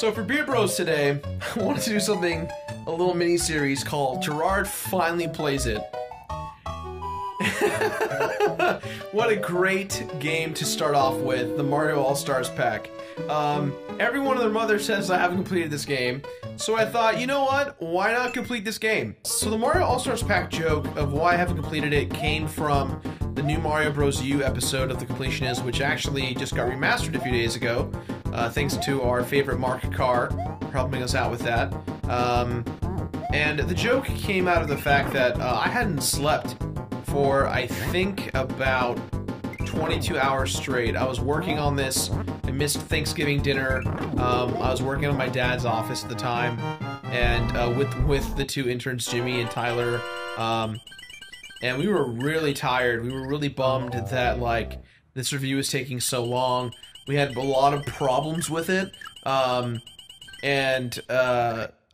So for Beer Bros today, I wanted to do something, a little mini-series called Jirard Finally Plays It. What a great game to start off with, the Mario All-Stars pack. Everyone and their mother says I haven't completed this game, so I thought, you know what, why not complete this game? So the Mario All-Stars pack joke of why I haven't completed it came from the new Mario Bros. U episode of The Completionist, which actually just got remastered a few days ago, thanks to our favorite Mark Carr for helping us out with that. And the joke came out of the fact that I hadn't slept for, I think, about 22 hours straight. I was working on this. I missed Thanksgiving dinner. I was working on my dad's office at the time, and with the two interns, Jimmy and Tyler. And we were really tired. We were really bummed that, like, this review was taking so long. We had a lot of problems with it. I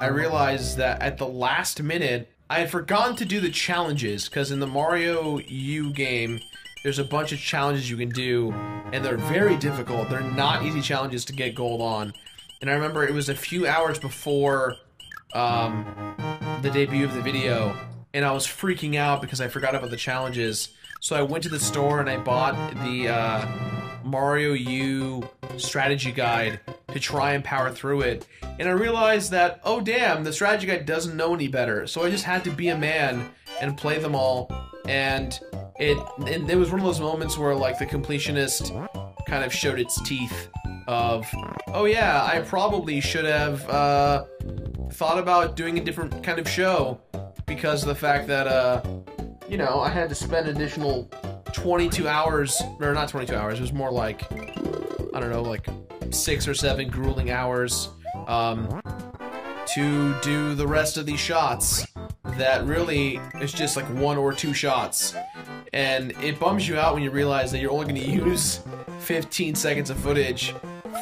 realized that at the last minute, I had forgotten to do the challenges, because in the Mario U game, there's a bunch of challenges you can do, and they're very difficult. They're not easy challenges to get gold on. And I remember it was a few hours before the debut of the video, and I was freaking out because I forgot about the challenges. So I went to the store and I bought the Mario U strategy guide to try and power through it. And I realized that, oh damn, the strategy guide doesn't know any better. So I just had to be a man and play them all. And it was one of those moments where, like, the completionist kind of showed its teeth of, oh yeah, I probably should have thought about doing a different kind of show because of the fact that, you know, I had to spend an additional 22 hours, or not 22 hours, it was more like, I don't know, like 6 or 7 grueling hours to do the rest of these shots that really is just like 1 or 2 shots. And it bums you out when you realize that you're only going to use 15 seconds of footage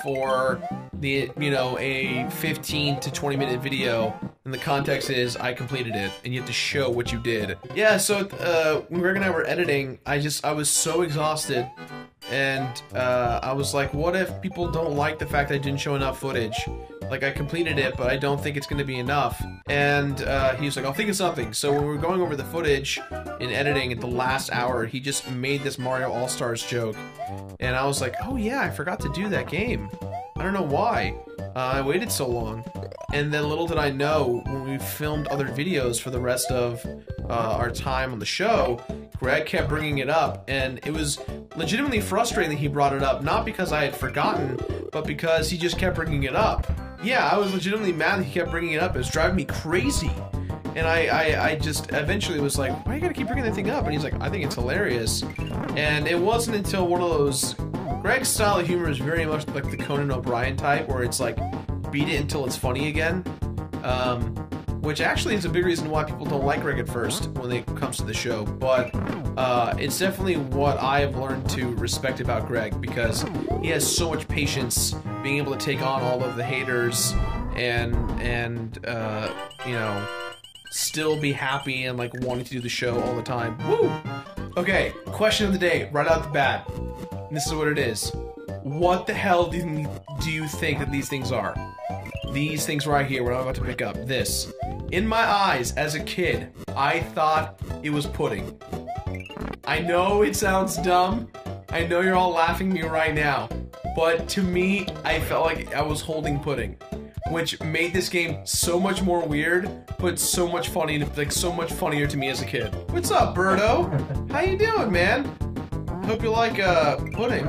for the, you know, a 15 to 20 minute video, and the context is I completed it, and you have to show what you did. Yeah, so when Greg and I were editing, I was so exhausted, and I was like, what if people don't like the fact that I didn't show enough footage? Like, I completed it, but I don't think it's going to be enough. And he was like, I'll think of something. So when we were going over the footage in editing at the last hour, he just made this Mario All-Stars joke. And I was like, oh yeah, I forgot to do that game. I don't know why. I waited so long. And then little did I know, when we filmed other videos for the rest of our time on the show, Greg kept bringing it up, and it was legitimately frustrating that he brought it up, not because I had forgotten, but because he just kept bringing it up. Yeah, I was legitimately mad that he kept bringing it up. It was driving me crazy. And I just eventually was like, why you gotta keep bringing that thing up? And he's like, I think it's hilarious. And it wasn't until one of those... Greg's style of humor is very much like the Conan O'Brien type, where it's like, beat it until it's funny again. Which actually is a big reason why people don't like Greg at first when it comes to the show. But it's definitely what I've learned to respect about Greg, because he has so much patience being able to take on all of the haters and you know, still be happy and like wanting to do the show all the time. Woo! Okay, question of the day, right out the bat. And this is what it is. What the hell do you think that these things are? These things right here, what I'm about to pick up. This. In my eyes, as a kid, I thought it was pudding. I know it sounds dumb. I know you're all laughing at me right now. But to me, I felt like I was holding pudding, which made this game so much more weird, but so much funny, like so much funnier to me as a kid. What's up, Birdo? How you doing, man? Hope you like pudding.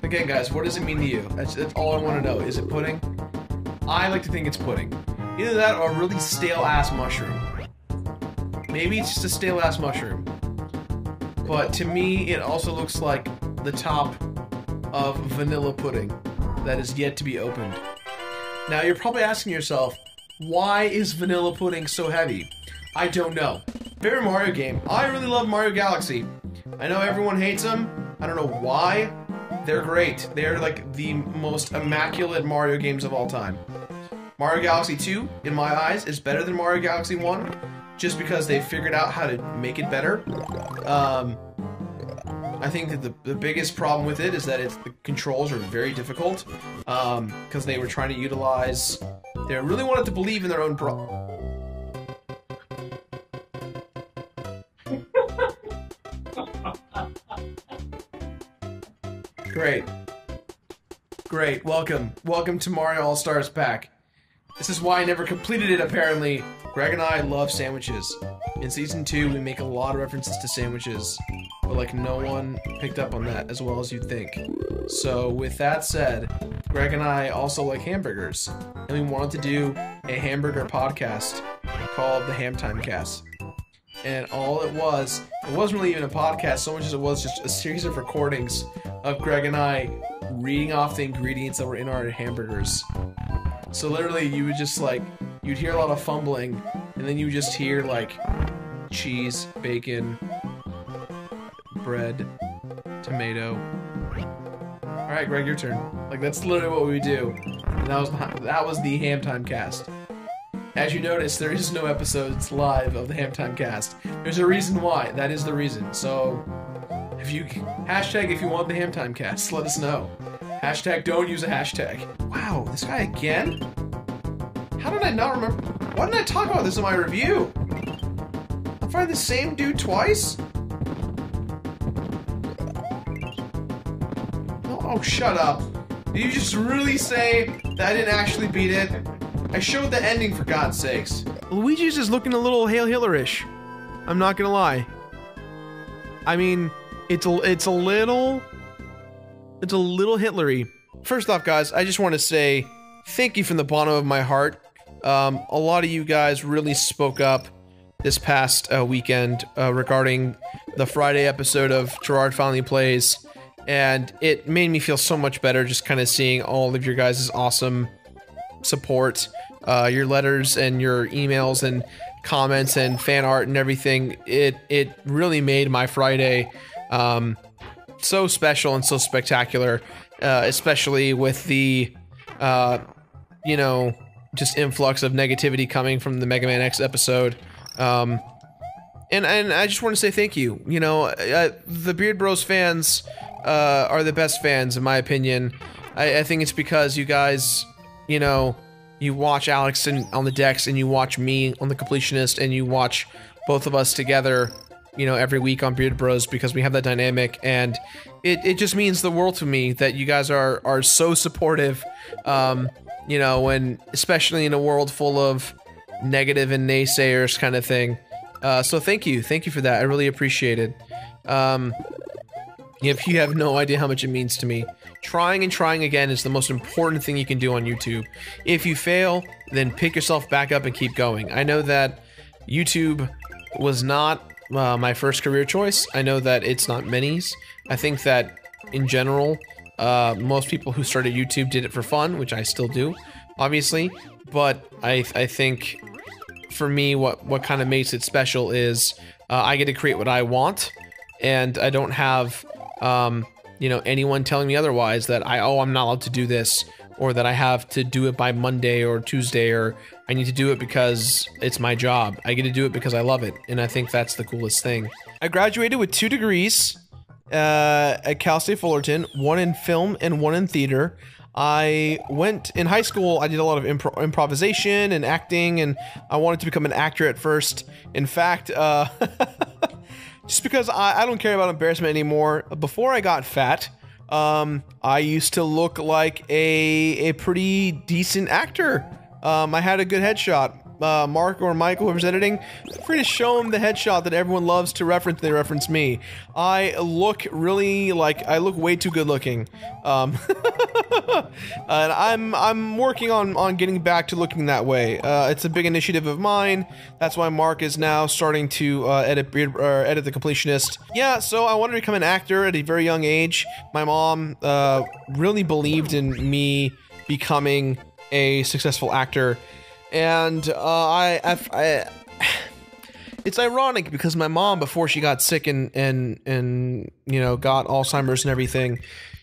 Again, guys, what does it mean to you? That's all I want to know. Is it pudding? I like to think it's pudding. Either that or a really stale-ass mushroom. Maybe it's just a stale-ass mushroom. But to me, it also looks like the top of vanilla pudding that is yet to be opened. Now, you're probably asking yourself, why is vanilla pudding so heavy? I don't know. Favorite Mario game? I really love Mario Galaxy. I know everyone hates them. I don't know why. They're great. They're like the most immaculate Mario games of all time. Mario Galaxy 2, in my eyes, is better than Mario Galaxy 1, just because they figured out how to make it better. I think that the biggest problem with it is that the controls are very difficult, because they were trying to utilize, they really wanted to believe in their own Great, welcome to Mario All-Stars Pack. This is why I never completed it, apparently. Greg and I love sandwiches. In Season 2, we make a lot of references to sandwiches, but like no one picked up on that as well as you'd think. So with that said, Greg and I also like hamburgers, and we wanted to do a hamburger podcast called the Ham Time Cast. And all it wasn't really even a podcast so much as it was just a series of recordings of Greg and I reading off the ingredients that were in our hamburgers. So literally you would just like, you'd hear a lot of fumbling, and then you would just hear like cheese, bacon, bread, tomato. Alright, Greg, your turn. Like, that's literally what we do. And that was the Ham Time Cast. As you notice, there is no episodes live of the Ham Time Cast. There's a reason why. That is the reason. So, if you want the Ham Time Cast, let us know. Hashtag don't use a hashtag. Wow, this guy again? How did I not remember? Why didn't I talk about this in my review? I'm fighting the same dude twice? Oh, shut up. Did you just really say that I didn't actually beat it? I showed the ending, for God's sakes. Luigi's is looking a little Hail Hitler-ish. I'm not gonna lie. I mean, it's a little Hitlery. First off, guys, I just want to say thank you from the bottom of my heart. A lot of you guys really spoke up this past weekend regarding the Friday episode of Jirard Finally Plays, and it made me feel so much better just kind of seeing all of your guys' awesome support, your letters and your emails and comments and fan art and everything. It really made my Friday so special and so spectacular, especially with the you know, just influx of negativity coming from the Mega Man X episode. And I just want to say thank you. You know, the Beard Bros fans are the best fans, in my opinion. I think it's because you guys, you know, you watch Alex on the decks, and you watch me on the Completionist, and you watch both of us together, you know, every week on Beard Bros, because we have that dynamic, and it just means the world to me that you guys are so supportive, you know, when, especially in a world full of negative and naysayers kind of thing. So thank you for that. I really appreciate it. If you have no idea how much it means to me, trying and trying again is the most important thing you can do on YouTube. If you fail, then pick yourself back up and keep going. I know that YouTube was not my first career choice. I know that it's not many's. I think that in general, most people who started YouTube did it for fun, which I still do, obviously. But I think for me, what kind of makes it special is I get to create what I want, and I don't have you know, anyone telling me otherwise that I'm not allowed to do this, or that I have to do it by Monday or Tuesday, or I need to do it because it's my job. I get to do it because I love it, and I think that's the coolest thing. I graduated with 2 degrees at Cal State Fullerton, 1 in film and 1 in theater. I went in high school, I did a lot of improvisation and acting, and I wanted to become an actor at first. In fact, just because I don't care about embarrassment anymore. Before I got fat, I used to look like a pretty decent actor. I had a good headshot. Mark or Michael, whoever's editing, feel free to show them the headshot that everyone loves to reference. They reference me. I look way too good looking. And I'm working on getting back to looking that way. It's a big initiative of mine. That's why Mark is now starting to edit The Completionist. Yeah, so I wanted to become an actor at a very young age. My mom really believed in me becoming a successful actor. And it's ironic because my mom, before she got sick and you know, got Alzheimer's and everything,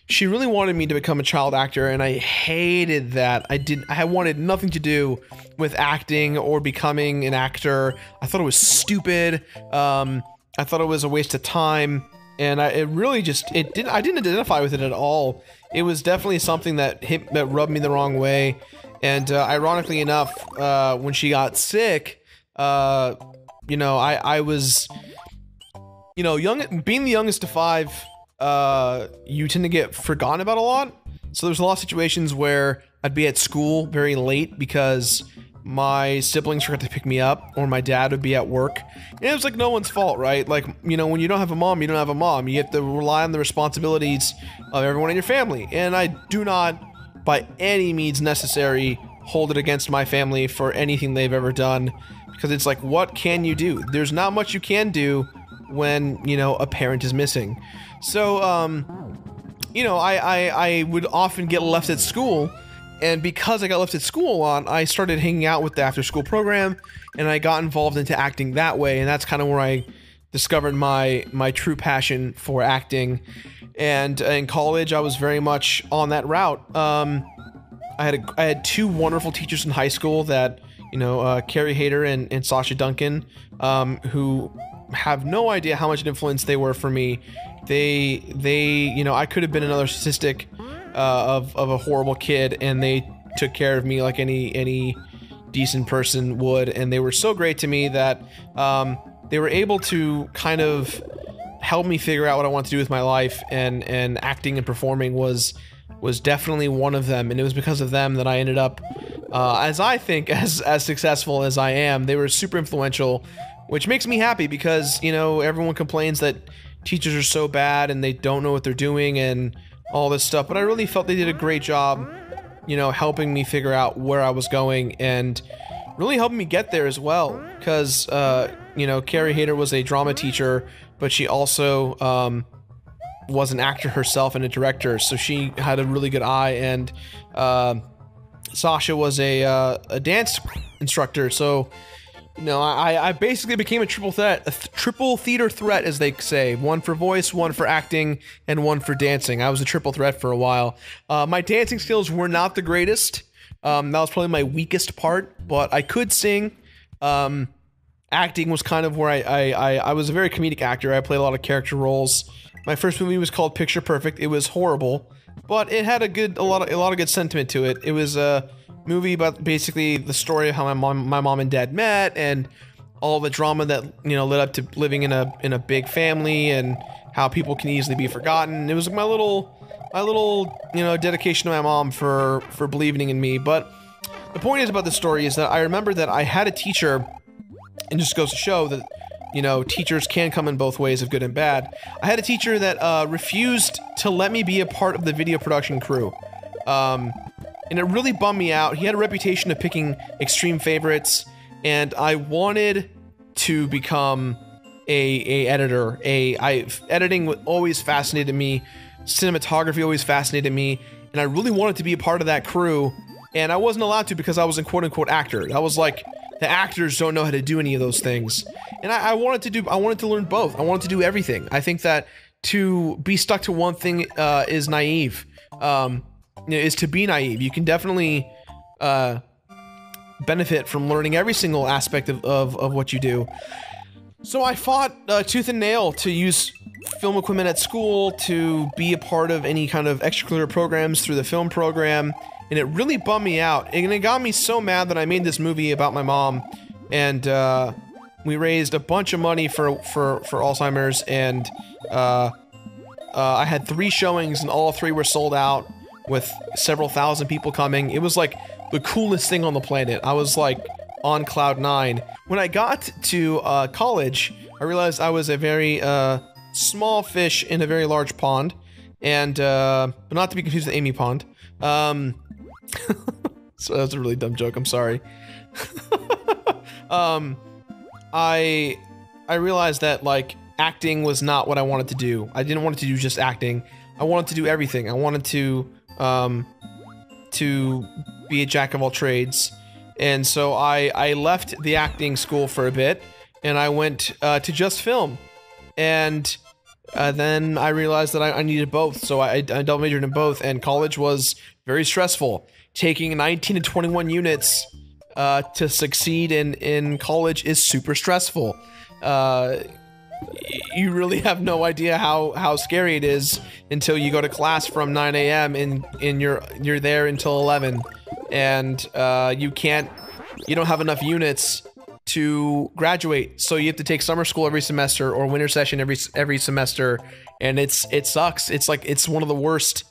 she really wanted me to become a child actor, and I hated that. I wanted nothing to do with acting or becoming an actor. I thought it was stupid. I thought it was a waste of time. and it really just I didn't identify with it at all. It was definitely something that rubbed me the wrong way. And ironically enough, when she got sick, you know, I was, you know, being the youngest of 5, you tend to get forgotten about a lot. So there's a lot of situations where I'd be at school very late because my siblings forgot to pick me up, or my dad would be at work. And it was like no one's fault, right? Like, you know, when you don't have a mom, you don't have a mom. You have to rely on the responsibilities of everyone in your family. And I do not, by any means necessary, hold it against my family for anything they've ever done. Because it's like, what can you do? There's not much you can do when, you know, a parent is missing. So, you know, I would often get left at school, and because I got left at school a lot, I started hanging out with the after-school program, and I got involved into acting that way, and that's kind of where I discovered my true passion for acting. And in college, I was very much on that route. I had 2 wonderful teachers in high school that, you know, Carrie Hayter and Sasha Duncan, who have no idea how much an influence they were for me. They, you know, I could have been another statistic of a horrible kid, and they took care of me like any decent person would, and they were so great to me that they were able to kind of help me figure out what I want to do with my life, and acting and performing was definitely one of them, and it was because of them that I ended up, as I think, as successful as I am. They were super influential, which makes me happy because, you know, everyone complains that teachers are so bad and they don't know what they're doing and all this stuff, but I really felt they did a great job, you know, helping me figure out where I was going and really helping me get there as well. Because, you know, Carrie Hayter was a drama teacher, but she also was an actor herself and a director, so she had a really good eye. And Sasha was a dance instructor, so, you know, I basically became a triple theater threat, as they say. One for voice, one for acting, and one for dancing. I was a triple threat for a while. My dancing skills were not the greatest. That was probably my weakest part, but I could sing. Acting was kind of where I was a very comedic actor. I played a lot of character roles. My first movie was called Picture Perfect. It was horrible, but it had a lot of good sentiment to it. It was a movie about basically the story of how my mom and dad met, and all the drama that, you know, led up to living in a big family, and how people can easily be forgotten. It was my little you know, dedication to my mom for believing in me. But the point is about the story is that I remember that I had a teacher, and just goes to show that, you know, teachers can come in both ways of good and bad. I had a teacher that refused to let me be a part of the video production crew. And it really bummed me out. He had a reputation of picking extreme favorites, and I wanted to become a editor. Editing always fascinated me. Cinematography always fascinated me, and I really wanted to be a part of that crew, and I wasn't allowed to because I was a quote-unquote actor. I was like, the actors don't know how to do any of those things. And I wanted to learn both. I wanted to do everything. I think that to be stuck to one thing is naive. Is to be naive. You can definitely benefit from learning every single aspect of what you do. So I fought tooth and nail to use film equipment at school, to be a part of any kind of extracurricular programs through the film program, and it really bummed me out. And it got me so mad that I made this movie about my mom, and we raised a bunch of money for Alzheimer's, and I had 3 showings, and all 3 were sold out, with several thousand people coming. It was like the coolest thing on the planet. I was like on cloud 9. When I got to college, I realized I was a very small fish in a very large pond, and but not to be confused with Amy Pond. So that was a really dumb joke. I'm sorry. I realized that, like, acting was not what I wanted to do. I didn't want to do just acting. I wanted to do everything. I wanted to be a jack of all trades. And so I left the acting school for a bit, and I went to just film. And then I realized that I needed both, so I double majored in both, and college was very stressful. Taking 19 to 21 units to succeed in college is super stressful. you really have no idea how scary it is until you go to class from 9 a.m. and you're there until 11, and you don't have enough units to graduate, so you have to take summer school every semester or winter session every semester, and it sucks. It's like, it's one of the worst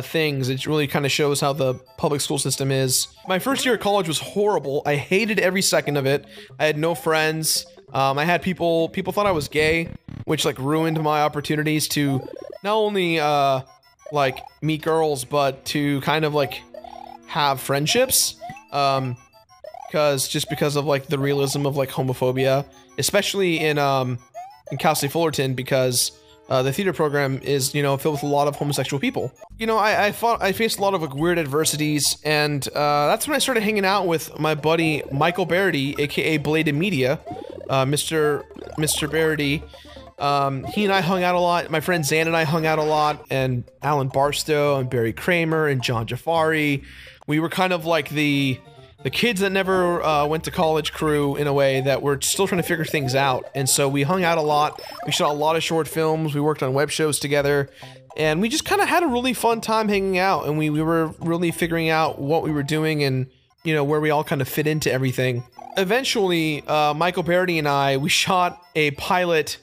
things. It really kind of shows how the public school system is. My first year at college was horrible. I hated every second of it. I had no friends. I had people thought I was gay, which like ruined my opportunities to not only like meet girls, but to kind of like have friendships. Because of like the realism of like homophobia, especially in Cal State Fullerton, because the theater program is, you know, filled with a lot of homosexual people. You know, I faced a lot of like weird adversities, and that's when I started hanging out with my buddy Michael Barity, aka Bladed Media, Mr. Barity. He and I hung out a lot. My friend Zan and I hung out a lot, and Alan Barstow and Barry Kramer and John Jafari. We were kind of like the kids that never went to college crew, in a way, that were still trying to figure things out. And so we hung out a lot. We shot a lot of short films. We worked on web shows together. And we just kind of had a really fun time hanging out. And we were really figuring out what we were doing and, you know, where we all kind of fit into everything. Eventually, Michael Barity and I, we shot a pilot,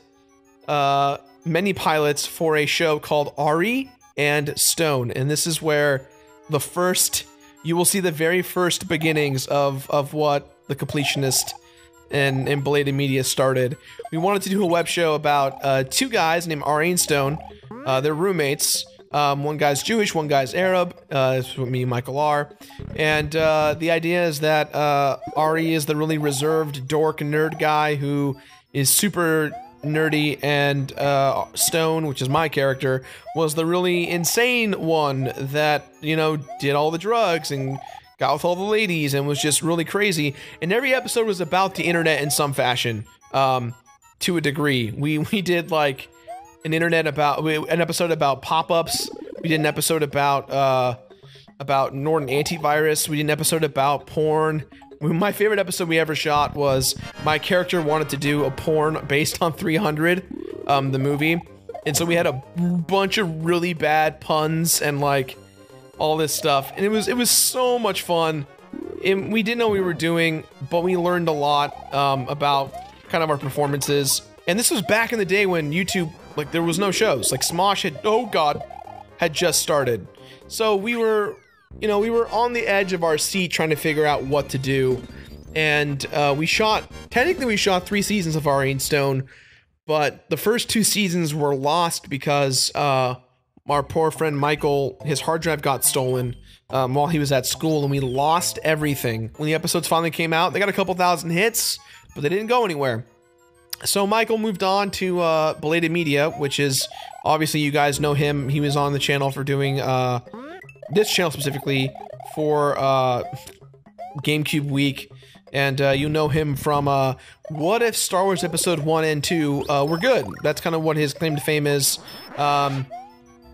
many pilots for a show called Ari and Stone. And this is where you will see the very first beginnings of what the Completionist and Bladed Media started. We wanted to do a web show about two guys named Ari and Stone. They're roommates. One guy's Jewish, one guy's Arab. That's what me and Michael are. And the idea is that Ari is the really reserved dork nerd guy who is super nerdy, and Stone, which is my character, was the really insane one that, you know, did all the drugs and got with all the ladies and was just really crazy. And every episode was about the internet in some fashion, to a degree. We did like an episode about pop-ups. We did an episode about Norton antivirus. We did an episode about porn. My favorite episode we ever shot was my character wanted to do a porn based on 300, the movie. And so we had a bunch of really bad puns and like all this stuff. And it was so much fun. And we didn't know what we were doing, but we learned a lot about kind of our performances. And this was back in the day when YouTube, like, there was no shows. Like Smosh had just started. So we were on the edge of our seat trying to figure out what to do. And we shot 3 seasons of Ari and Stone, but the first 2 seasons were lost because our poor friend Michael, his hard drive got stolen while he was at school, and we lost everything. When the episodes finally came out, they got a couple thousand hits, but they didn't go anywhere. So Michael moved on to Bladed Media, which is, obviously you guys know him. He was on the channel for doing this channel specifically for GameCube Week, and you know him from What If Star Wars Episode 1 and 2 were good. That's kind of what his claim to fame is. So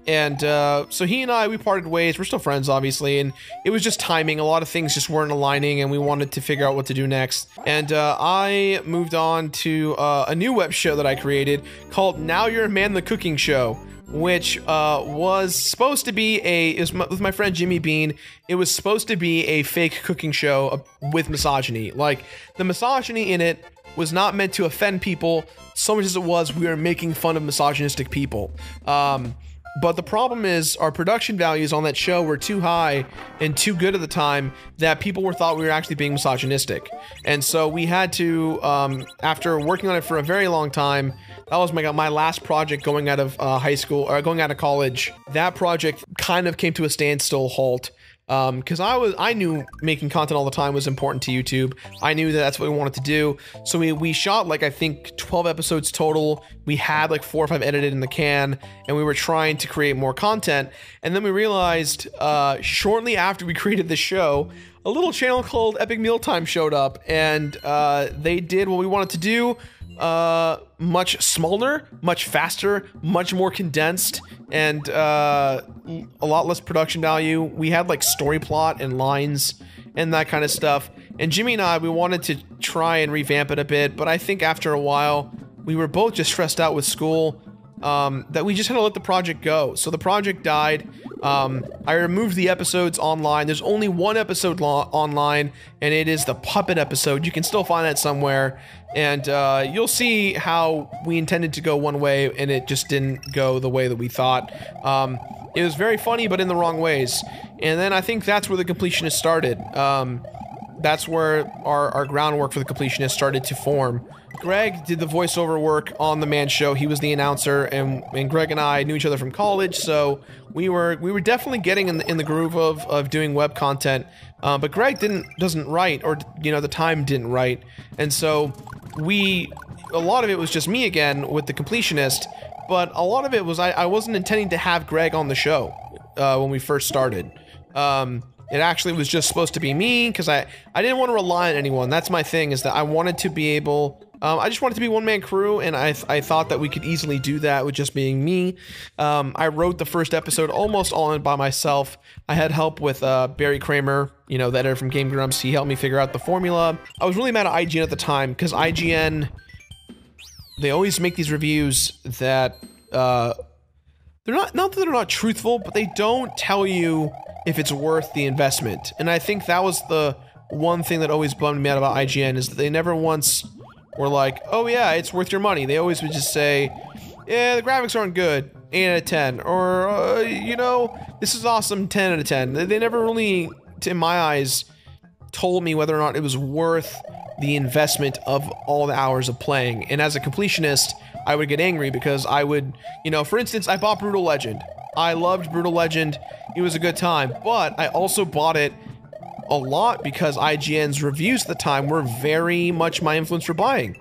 he and I, we parted ways. We're still friends, obviously, and it was just timing. A lot of things just weren't aligning, and we wanted to figure out what to do next. And I moved on to a new web show that I created called Now You're a Man, the Cooking Show, which was supposed to be with my friend Jimmy Bean. It was supposed to be a fake cooking show with misogyny. Like, the misogyny in it was not meant to offend people so much as it was we were making fun of misogynistic people. But the problem is our production values on that show were too high and too good at the time that people thought we were actually being misogynistic. And so we had to, after working on it for a very long time, that was my last project going out of high school, or going out of college. That project kind of came to a standstill halt. Because I knew making content all the time was important to YouTube. I knew that that's what we wanted to do. So we shot like, I think 12 episodes total. We had like 4 or 5 edited in the can, and we were trying to create more content. And then we realized, shortly after we created the show, a little channel called Epic Mealtime showed up, and they did what we wanted to do. Much smaller, much faster, much more condensed, and a lot less production value. We had like story plot and lines and that kind of stuff. And Jimmy and I, we wanted to try and revamp it a bit, but I think after a while, we were both just stressed out with school, that we just had to let the project go. So the project died. I removed the episodes online. There's only one episode online, and it is the puppet episode. You can still find that somewhere, and you'll see how we intended to go one way, and it just didn't go the way that we thought. It was very funny, but in the wrong ways. And then I think that's where the completionist started. That's where our groundwork for the completionist started to form. Greg did the voiceover work on the Man Show. He was the announcer, and Greg and I knew each other from college, so we were definitely getting in the groove of doing web content. But Greg doesn't write, or the time didn't write, and so a lot of it was just me again with the completionist. But a lot of it was I wasn't intending to have Greg on the show when we first started. It actually was just supposed to be me, because I didn't want to rely on anyone. That's my thing, is that I wanted to be able... I just wanted to be one-man crew, and I thought that we could easily do that with just being me. I wrote the first episode almost all in by myself. I had help with Barry Kramer, the editor from Game Grumps. He helped me figure out the formula. I was really mad at IGN at the time, because IGN... They always make these reviews that, they're not that they're not truthful, but they don't tell you if it's worth the investment. And I think that was the one thing that always bummed me out about IGN, is that they never once were like, oh yeah, it's worth your money. They always would just say, yeah, the graphics aren't good, 8 out of 10, or, this is awesome, 10 out of 10. They never really, in my eyes, told me whether or not it was worth the investment of all the hours of playing. And as a completionist, I would get angry because I would, for instance, I bought Brutal Legend. I loved Brutal Legend. It was a good time, but I also bought it a lot because IGN's reviews at the time were very much my influence for buying.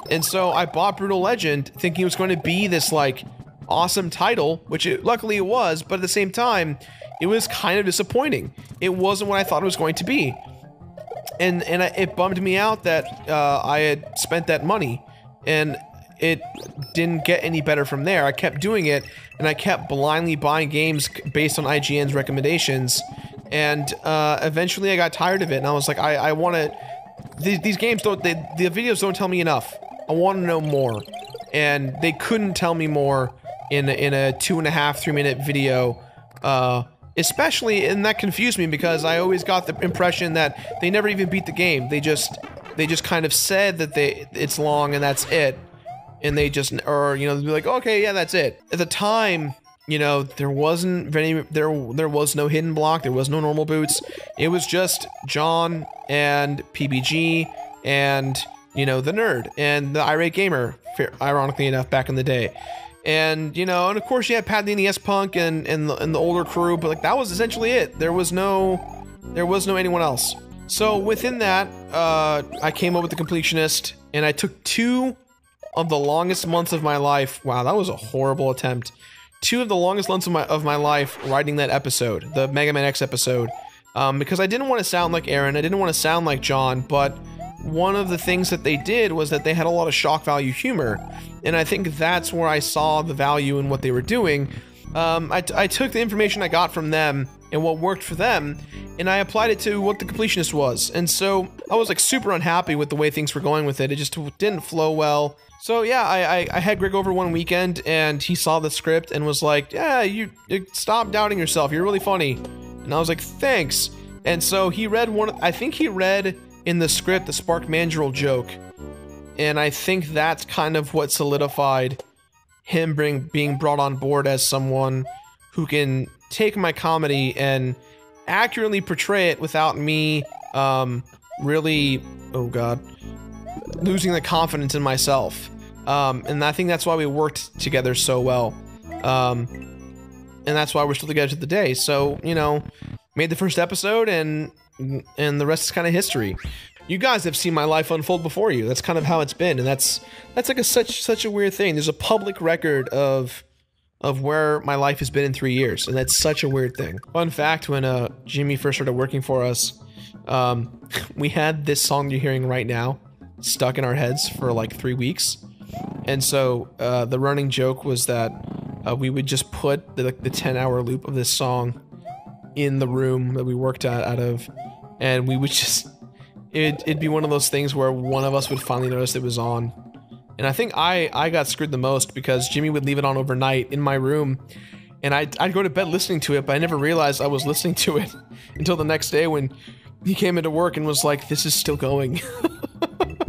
And so I bought Brutal Legend thinking it was going to be this, awesome title, which luckily it was, but at the same time, it was kind of disappointing. It wasn't what I thought it was going to be. And it bummed me out that I had spent that money, and it didn't get any better from there. I kept doing it, and I kept blindly buying games based on IGN's recommendations, and eventually I got tired of it, and I was like, I want to... These games don't... the videos don't tell me enough. I want to know more. And they couldn't tell me more in a 2.5, 3 minute video, especially, and that confused me because I always got the impression that they never even beat the game. They just kind of said that it's long and that's it. And they just, or, they'd be like, okay, yeah, that's it. At the time, there wasn't there was no hidden block, there was no normal boots. It was just John and PBG and, the nerd and the irate gamer, ironically enough, back in the day. And, and of course you had Pat the NES Punk and the older crew, but that was essentially it. There was no anyone else. So within that, I came up with the completionist, and I took 2 of the longest months of my life. Wow, that was a horrible attempt. 2 of the longest months of my life writing that episode, the Mega Man X episode, because I didn't want to sound like Aaron, I didn't want to sound like John, but one of the things that they did was that they had a lot of shock value humor, and I think that's where I saw the value in what they were doing. I took the information I got from them and what worked for them, and I applied it to what the completionist was, and so I was super unhappy with the way things were going with it. It just didn't flow well. So yeah, I had Greg over one weekend, and he saw the script and was like, yeah, you stop doubting yourself, you're really funny. And I was like, thanks. And so he read I think he read in the script the Spark Mandrill joke, and I think that's kind of what solidified him being brought on board as someone who can take my comedy and accurately portray it without me really, oh god, losing the confidence in myself. And I think that's why we worked together so well. And that's why we're still together to the day. So, made the first episode, and the rest is kind of history. You guys have seen my life unfold before you. That's kind of how it's been, and that's such a weird thing. There's a public record of where my life has been in 3 years, and that's such a weird thing. Fun fact, when Jimmy first started working for us, we had this song you're hearing right now stuck in our heads for 3 weeks. And so the running joke was that we would just put the 10-hour loop of this song in the room that we worked out of, and we would just... It'd be one of those things where one of us would finally notice it was on, And I think I got screwed the most because Jimmy would leave it on overnight in my room, and I'd go to bed listening to it, but I never realized I was listening to it until the next day when he came into work and was like, "This is still going."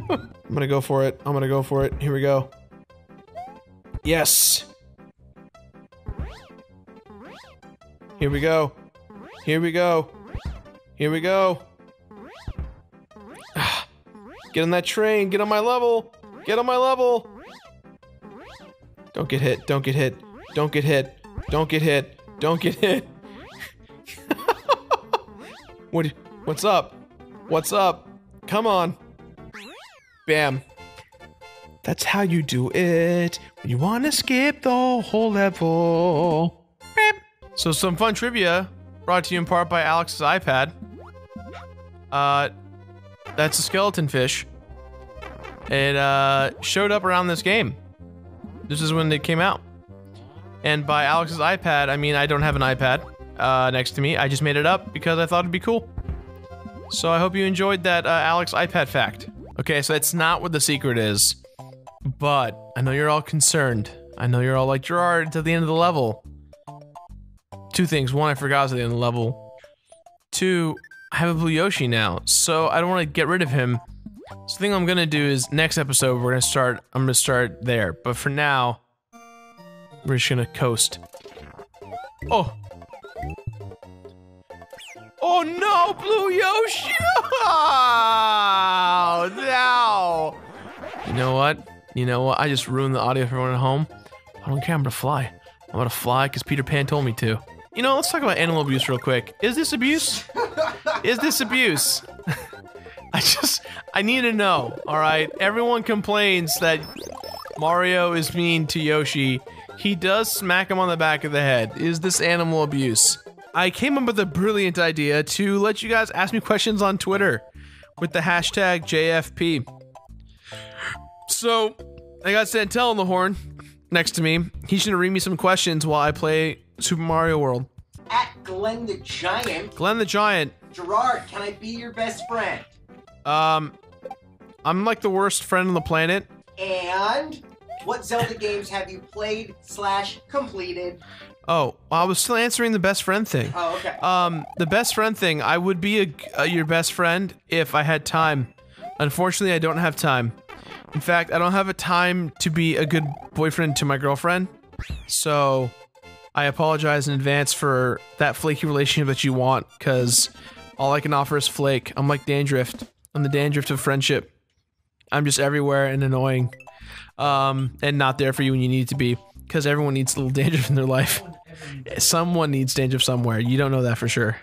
I'm gonna go for it. I'm gonna go for it. Here we go. Yes. Here we go. Here we go. Here we go. Get on that train. Get on my level. Get on my level. Don't get hit. Don't get hit. Don't get hit. Don't get hit. Don't get hit. What's up? What's up? Come on. Bam. That's how you do it when you want to skip the whole level. So some fun trivia brought to you in part by Alex's iPad. That's a skeleton fish. It showed up around this game. This is when it came out. And by Alex's iPad, I mean I don't have an iPad next to me. I just made it up because I thought it'd be cool. So I hope you enjoyed that Alex iPad fact. Okay, so that's not what the secret is. But I know you're all concerned. I know you're all like, Jirard, it's at the end of the level. Two things. One, I forgot I was at the end of the level. Two, I have a blue Yoshi now, so I don't want to get rid of him. So the thing I'm gonna do is next episode I'm gonna start there. But for now, we're just gonna coast. Oh. Oh no, blue Yoshi! Oh, no! You know what? You know what? I just ruined the audio for everyone at home. I don't care, I'm gonna fly. I'm gonna fly because Peter Pan told me to. You know, let's talk about animal abuse real quick. Is this abuse? Is this abuse? I need to know, alright? Everyone complains that Mario is mean to Yoshi. He does smack him on the back of the head. Is this animal abuse? I came up with a brilliant idea to let you guys ask me questions on Twitter with the hashtag JFP. So, I got Santel on the horn next to me. He's gonna read me some questions while I play Super Mario World. At Glenn the Giant. Glenn the Giant. Jirard, can I be your best friend? I'm like the worst friend on the planet. And what Zelda games have you played / completed? Oh, I was still answering the best friend thing. Oh, okay. The best friend thing, I would be your best friend if I had time. Unfortunately, I don't have time. In fact, I don't have a time to be a good boyfriend to my girlfriend. So, I apologize in advance for that flaky relationship that you want, because all I can offer is flake. I'm like Dandruff. I'm the Dandruff of friendship. I'm just everywhere and annoying. And not there for you when you need to be. Because everyone needs a little Dandruff in their life. Someone needs Dandruff somewhere. You don't know that for sure.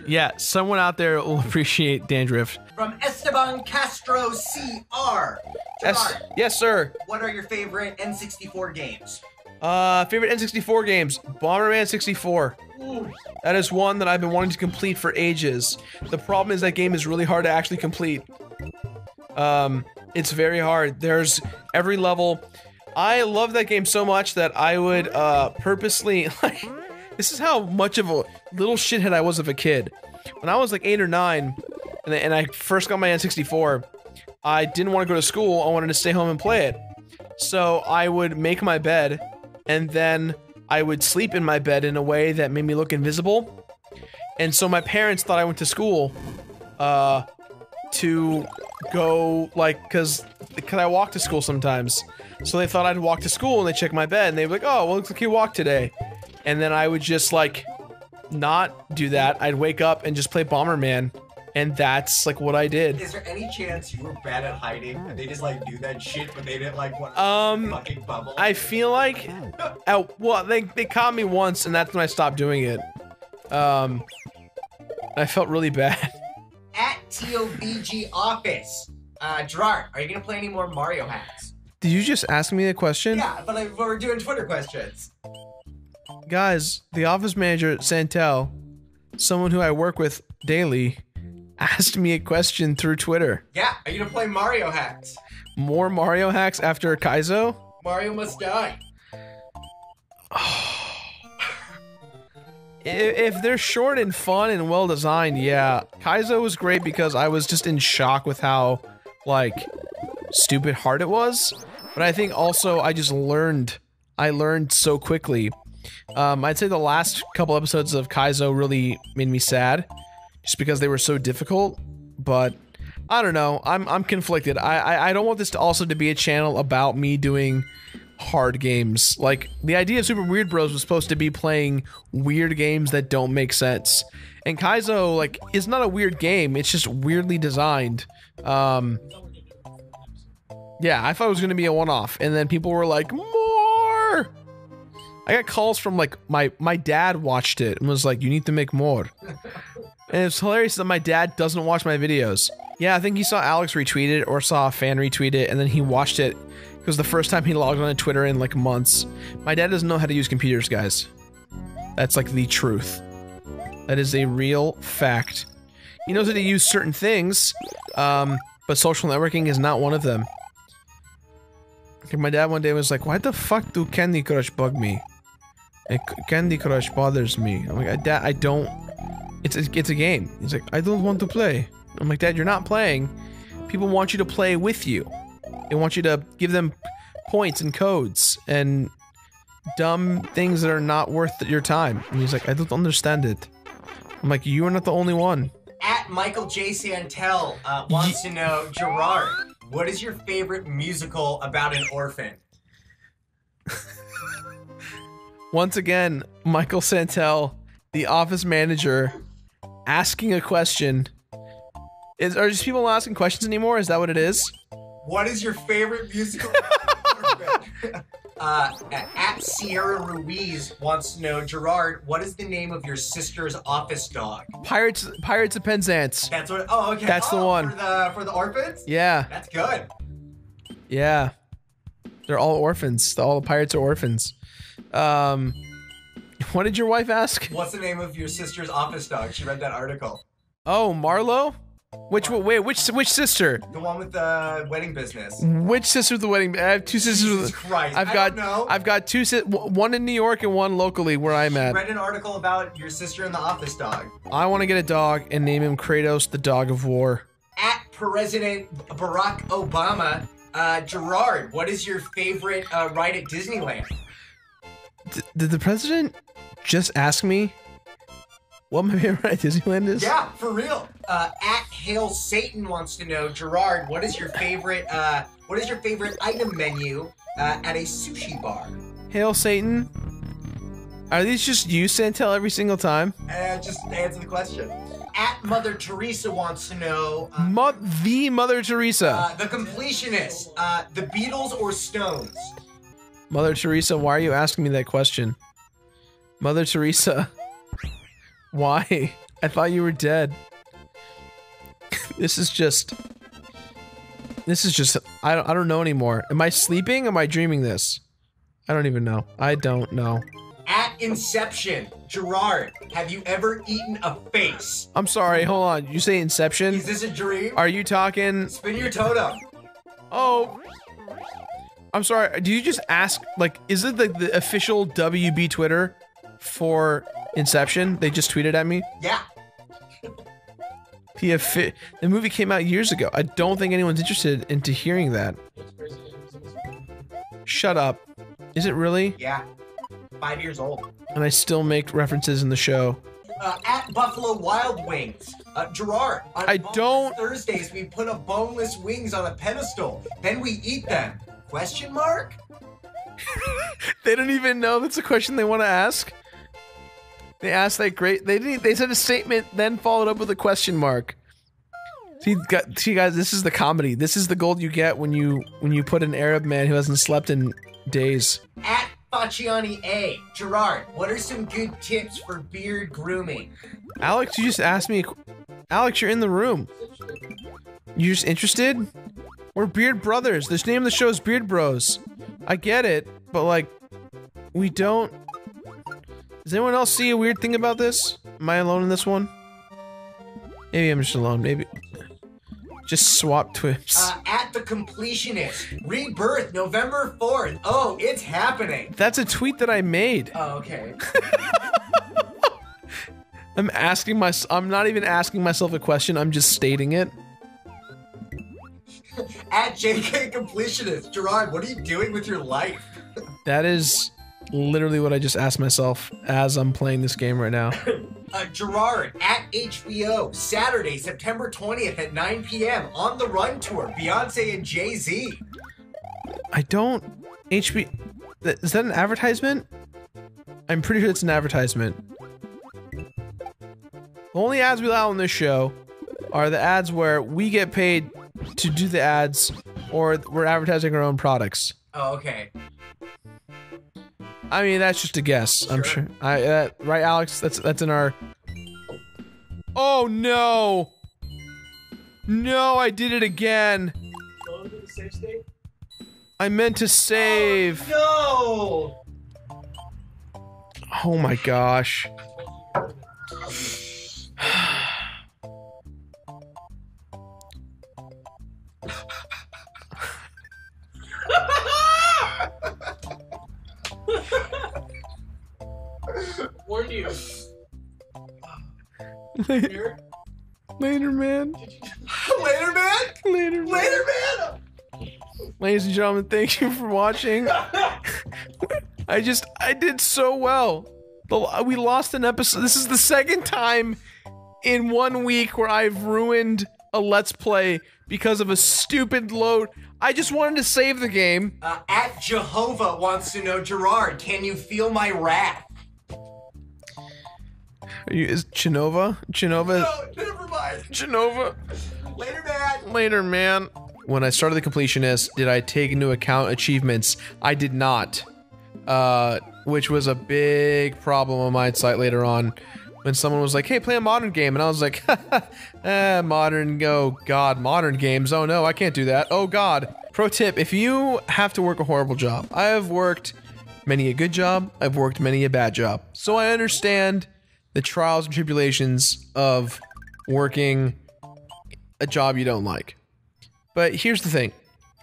Yeah, someone out there will appreciate Dandruff. From Esteban Castro CR. Jirard, yes, sir. what are your favorite N64 games? Favorite N64 games? Bomberman 64. Ooh. That is one that I've been wanting to complete for ages. The problem is that game is really hard to actually complete. It's very hard. There's every level. I love that game so much that I would, purposely, like, this is how much of a little shithead I was of a kid. When I was like 8 or 9, and I first got my N64, I didn't want to go to school, I wanted to stay home and play it. So I would make my bed, and then I would sleep in my bed in a way that made me look invisible. And so my parents thought I went to school, to go, like, cause I walk to school sometimes. So they thought I'd walk to school and they check my bed and they'd be like, oh, well, looks like you walked today. And then I would just, like, not do that. I'd wake up and just play Bomberman. And that's, like, what I did. Is there any chance you were bad at hiding and they just, like, do that shit, but they didn't, like, want fucking bubble? I feel like, well, they caught me once and that's when I stopped doing it. I felt really bad. At TOBG Office. Jirard, are you gonna play any more Mario hacks? Did you just ask me a question? Yeah, but we're doing Twitter questions. Guys, the office manager, Santel, someone who I work with daily, asked me a question through Twitter. Yeah, are you gonna play Mario hacks? More Mario hacks after Kaizo? Mario must die. If they're short and fun and well designed, yeah. Kaizo was great because I was just in shock with how, like, stupid hard it was. But I think also I just learned. I learned so quickly. I'd say the last couple episodes of Kaizo really made me sad, just because they were so difficult. But I don't know. I'm conflicted. I don't want this to also to be a channel about me doing hard games. Like, the idea of Super Weird Bros was supposed to be playing weird games that don't make sense. And Kaizo, like, is not a weird game, it's just weirdly designed. Yeah, I thought it was gonna be a one-off, and then people were like, more! I got calls from, like, my dad watched it and was like, you need to make more. And it's hilarious that my dad doesn't watch my videos. Yeah, I think he saw Alex retweet it, or saw a fan retweet it, and then he watched it. It was the first time he logged on to Twitter in, like, months. My dad doesn't know how to use computers, guys. That's, like, the truth. That is a real fact. He knows how to use certain things, but social networking is not one of them. Like, my dad one day was like, why the fuck do Candy Crush bug me? Like, Candy Crush bothers me. I'm like, Dad, I don't... It's a game. He's like, I don't want to play. I'm like, Dad, you're not playing. People want you to play with you. They want you to give them points and codes and dumb things that are not worth your time. And he's like, I don't understand it. I'm like, you are not the only one. At Michael J. Santel wants to know, Jirard, what is your favorite musical about an orphan? Once again, Michael Santel, the office manager, asking a question. Are just people not asking questions anymore? Is that what it is? What is your favorite musical? At Sierra Ruiz wants to know, Jirard, what is the name of your sister's office dog? Pirates of Penzance. That's what. Oh, okay. That's the one. For the orphans. Yeah. That's good. Yeah. They're all orphans. All the pirates are orphans. What did your wife ask? What's the name of your sister's office dog? She read that article. Oh, Marlo? Which sister? The one with the wedding business. Which sister with the wedding? I have two sisters. Jesus Christ! I've got two one in New York and one locally where I'm at. Read an article about your sister and the office dog. I want to get a dog and name him Kratos, the dog of war. At President Barack Obama, Jirard, what is your favorite ride at Disneyland? Did the president just ask me what my favorite ride at Disneyland is? Yeah, for real. At Hail Satan wants to know, Jirard, what is your favorite item menu at a sushi bar? Hail Satan. Are these just you, Santel, every single time? Just answer the question. At Mother Teresa wants to know... the Mother Teresa. The completionist. The Beatles or Stones? Mother Teresa, why are you asking me that question? Mother Teresa. Why? I thought you were dead. This is just... I don't know anymore. Am I sleeping? Am I dreaming this? I don't even know. I don't know. At Inception, Jirard, have you ever eaten a face? I'm sorry, hold on. You say Inception? Is this a dream? Are you talking... Spin your totem. Oh. I'm sorry, do you just ask, like, is it the official WB Twitter for Inception? They just tweeted at me? Yeah. The movie came out years ago. I don't think anyone's interested into hearing that. Shut up. Is it really? Yeah. 5 years old. And I still make references in the show. At Buffalo Wild Wings, Jirard, on Thursdays we put a boneless wings on a pedestal. Then we eat them. Question mark? They don't even know that's a question they want to ask. They asked that great. They said a statement, then followed up with a question mark. See guys, this is the comedy. This is the gold you get when you put an Arab man who hasn't slept in days. At Facciani A, Jirard, what are some good tips for beard grooming? Alex, you just asked me. Alex, you're in the room. You just interested? We're Beard Brothers. The name of the show is Beard Bros. I get it, but like, we don't... Does anyone else see a weird thing about this? Am I alone in this one? Maybe I'm just alone, maybe. Just swap twips. At The Completionist, Rebirth, November 4th. Oh, it's happening. That's a tweet that I made. Oh, okay. I'm not even asking myself a question, I'm just stating it. At JK Completionist, Jirard, what are you doing with your life? That is literally what I just asked myself as I'm playing this game right now. Jirard, at HBO, Saturday, September 20th at 9 p.m. on the Run Tour, Beyonce and Jay-Z. I don't... Is that an advertisement? I'm pretty sure it's an advertisement. The only ads we allow on this show are the ads where we get paid to do the ads, or we're advertising our own products. Oh, okay. I mean, that's just a guess. Sure. I'm sure. Right, Alex? That's in our... Oh, no! No, I did it again! I meant to save! Oh, no! Oh my gosh. Warned you. Later, man. Later, man? Later, man. Later, man! Ladies and gentlemen, thank you for watching. I did so well. We lost an episode. This is the second time in 1 week where I've ruined a Let's Play because of a stupid load. I just wanted to save the game. At Jehovah wants to know, Jirard, can you feel my wrath? Is Chinova? Chinova? No, never mind. Chinova? Later, man. Later, man. When I started the completionist, did I take into account achievements? I did not. Which was a big problem on my site later on. When someone was like, hey, play a modern game. And I was like, modern, oh god, modern games. Oh no, I can't do that. Oh god. Pro tip, if you have to work a horrible job, I have worked many a good job, I've worked many a bad job. So I understand the trials and tribulations of working a job you don't like. But here's the thing.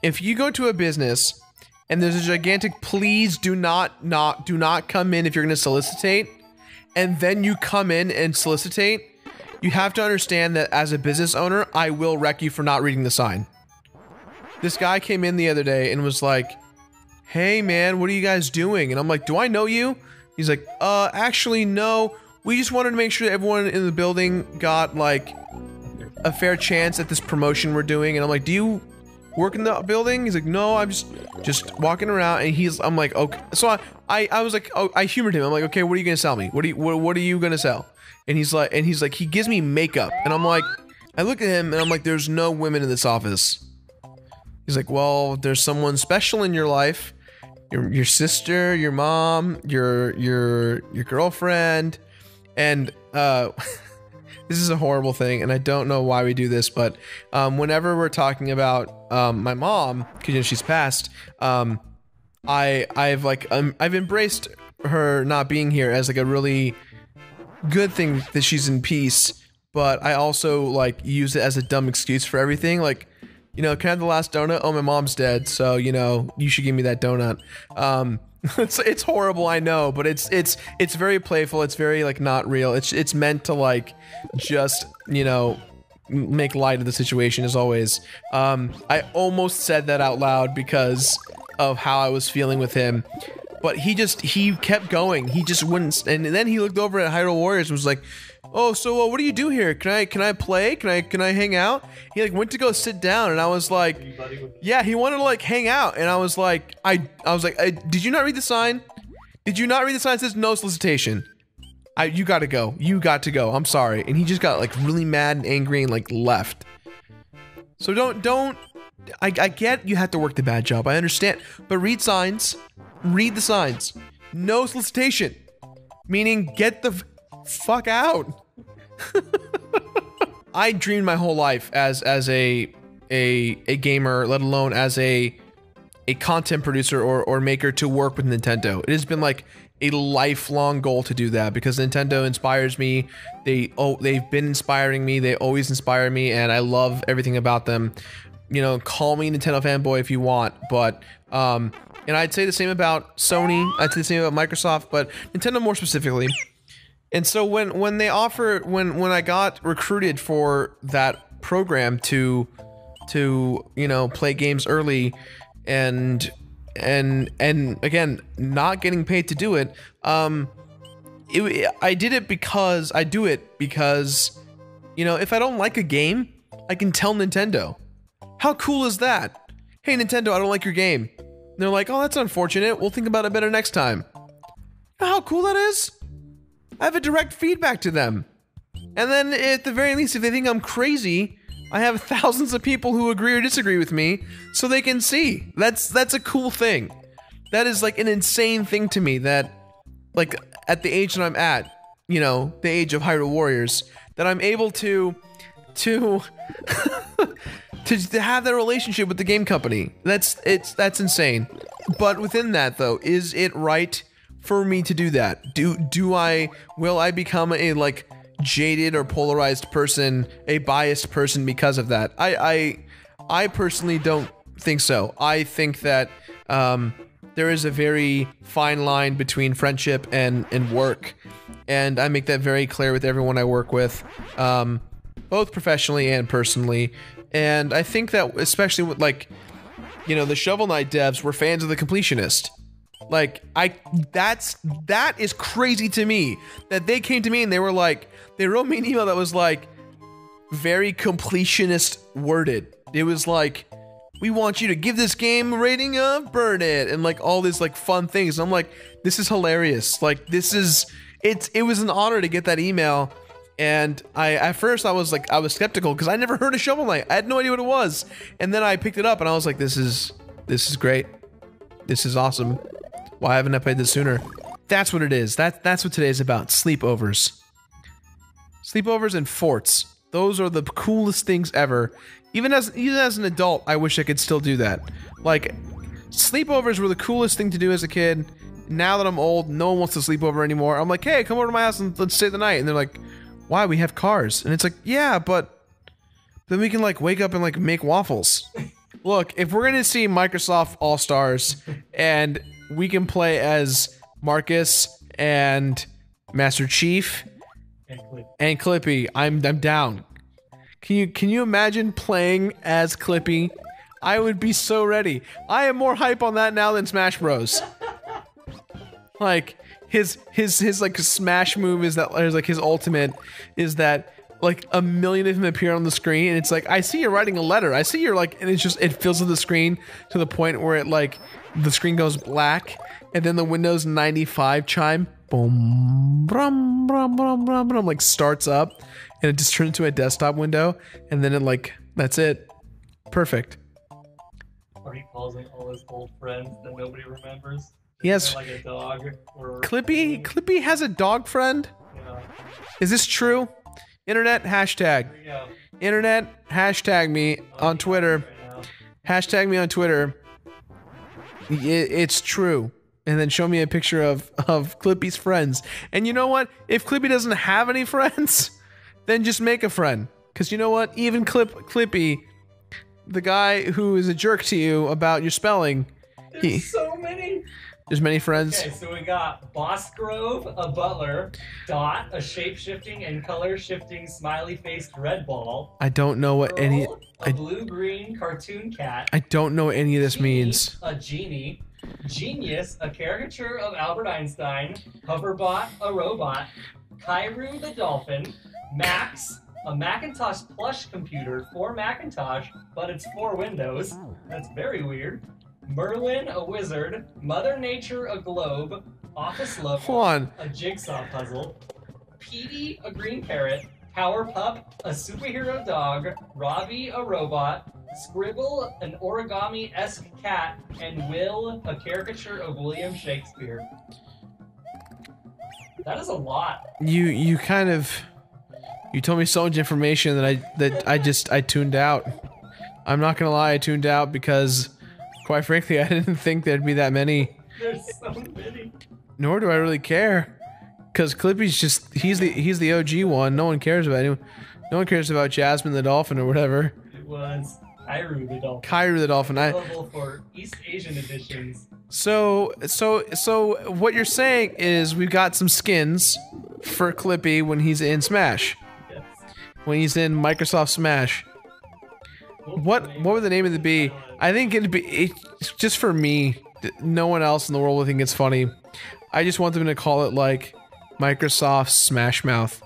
If you go to a business and there's a gigantic please do not come in if you're going to solicitate, and then you come in and solicitate, you have to understand that as a business owner, I will wreck you for not reading the sign. This guy came in the other day and was like, hey man, what are you guys doing? And I'm like, do I know you? He's like, actually no. We just wanted to make sure that everyone in the building got like a fair chance at this promotion we're doing. And I'm like, do you work in the building? He's like, no, I'm just walking around. And I'm like, okay. So I was like, oh, I humored him. I'm like, okay, what are you gonna sell me? What are you gonna sell? And he's like, he gives me makeup. And I'm like, I look at him and I'm like, there's no women in this office. He's like, well, there's someone special in your life. Your sister, your mom, your girlfriend. And this is a horrible thing, and I don't know why we do this, but whenever we're talking about my mom, because you know, she's passed, I've embraced her not being here as like a really good thing that she's in peace, but I also like use it as a dumb excuse for everything. Like, you know, can I have the last donut? Oh, my mom's dead, so you know, you should give me that donut. It's horrible, I know, but it's very playful. It's very like not real. It's meant to like just, you know, make light of the situation as always. I almost said that out loud because of how I was feeling with him, but he kept going. He just wouldn't. And then he looked over at Hyrule Warriors and was like, oh, so what do you do here? Can I play? Can I hang out? He like went to go sit down, and I was like, yeah, he wanted to like hang out, and I was like, did you not read the sign? Did you not read the sign that says no solicitation? You gotta go. You got to go. I'm sorry. And he just got like really mad and angry and like left. So don't. I get you have to work the bad job. I understand, but read signs. Read the signs. No solicitation, meaning get the fuck out. I dreamed my whole life as a gamer, let alone as a content producer or maker, to work with Nintendo. It has been like a lifelong goal to do that because Nintendo inspires me. They've been inspiring me. They always inspire me, and I love everything about them. You know, call me Nintendo fanboy if you want, but and I'd say the same about Sony. I'd say the same about Microsoft, but Nintendo more specifically. And so when they offer when I got recruited for that program to you know, play games early and again, not getting paid to do it, I did it because I do it because, you know, if I don't like a game, I can tell Nintendo. How cool is that? Hey Nintendo, I don't like your game. And they're like, oh, that's unfortunate. We'll think about it better next time. You know how cool that is? I have a direct feedback to them. And then at the very least, if they think I'm crazy, I have thousands of people who agree or disagree with me so they can see. That's a cool thing. That is like an insane thing to me that, like, at the age that I'm at, you know, the age of Hyrule Warriors, that I'm able to have that relationship with the game company. That's insane. But within that though, is it right for me to do that? Will I become a like jaded or polarized person, a biased person because of that? I personally don't think so. I think that there is a very fine line between friendship and work, and I make that very clear with everyone I work with, both professionally and personally. And I think that especially with, like, you know, the Shovel Knight devs were fans of the Completionist. Like, that is crazy to me that they came to me and they were like, they wrote me an email that was like very completionist worded. It was like, we want you to give this game a rating of burn it, and like all these like fun things. And I'm like, this is hilarious. Like, it was an honor to get that email. And at first I was skeptical because I never heard of Shovel Knight. I had no idea what it was. And then I picked it up and I was like, this is great. This is awesome. Why haven't I played this sooner? That's what it is. That's what today's about. Sleepovers. Sleepovers and forts. Those are the coolest things ever. Even as an adult, I wish I could still do that. Like, sleepovers were the coolest thing to do as a kid. Now that I'm old, no one wants to sleep over anymore. I'm like, hey, come over to my house and let's stay the night. And they're like, why? We have cars. And it's like, yeah, but then we can like wake up and like make waffles. Look, if we're gonna see Microsoft All-Stars and we can play as Marcus and Master Chief and Clippy, I'm down. Can you imagine playing as Clippy? I would be so ready. I am more hype on that now than Smash Bros. Like, his like smash move is that, or like his ultimate is that like a million of them appear on the screen and it's like, I see you're writing a letter. I see you're like, and it's just, it fills up the screen to the point where it like, the screen goes black and then the Windows 95 chime, boom, brum, brum, brum, brum, brum, like starts up and it just turns into a desktop window and then it like, that's it. Perfect. Or he calls in all his old friends that nobody remembers. He has like a dog or Clippy has a dog friend? Yeah. Is this true? Internet hashtag. Internet hashtag me on Twitter. Hashtag me on Twitter. It's true. And then show me a picture of Clippy's friends. And you know what? If Clippy doesn't have any friends, then just make a friend. Because you know what? Even Clippy, the guy who is a jerk to you about your spelling. There's so many. There's many friends. Okay, so we got Bossgrove, a butler, Dot, a shape-shifting and color-shifting smiley-faced red ball. I don't know what Earl, a blue-green cartoon cat. I don't know what any of this Genie, means. A genie. Genius, a caricature of Albert Einstein. Hoverbot, a robot. Kairu the dolphin. Max, a Macintosh plush computer for Macintosh, but it's for Windows. That's very weird. Merlin, a wizard. Mother Nature, a globe. Office Lover, Hold on. a jigsaw puzzle. Petey, a green parrot. Power Pup, a superhero dog. Robbie, a robot. Scribble, an origami-esque cat. And Will, a caricature of William Shakespeare. That is a lot. You kind of, you told me so much information that I tuned out. I'm not gonna lie, I tuned out because, quite frankly, I didn't think there'd be that many. There's so many. Nor do I really care, because Clippy's just, he's the OG one. No one cares about him. No one cares about Jasmine the Dolphin or whatever. It was Kairu the Dolphin. Kairu the Dolphin. Available for East Asian editions. So what you're saying is we've got some skins for Clippy when he's in Smash. Yes. When he's in Microsoft Smash. What would the name of it be? I think it'd be just for me. No one else in the world would think it's funny. I just want them to call it like Microsoft Smash Mouth.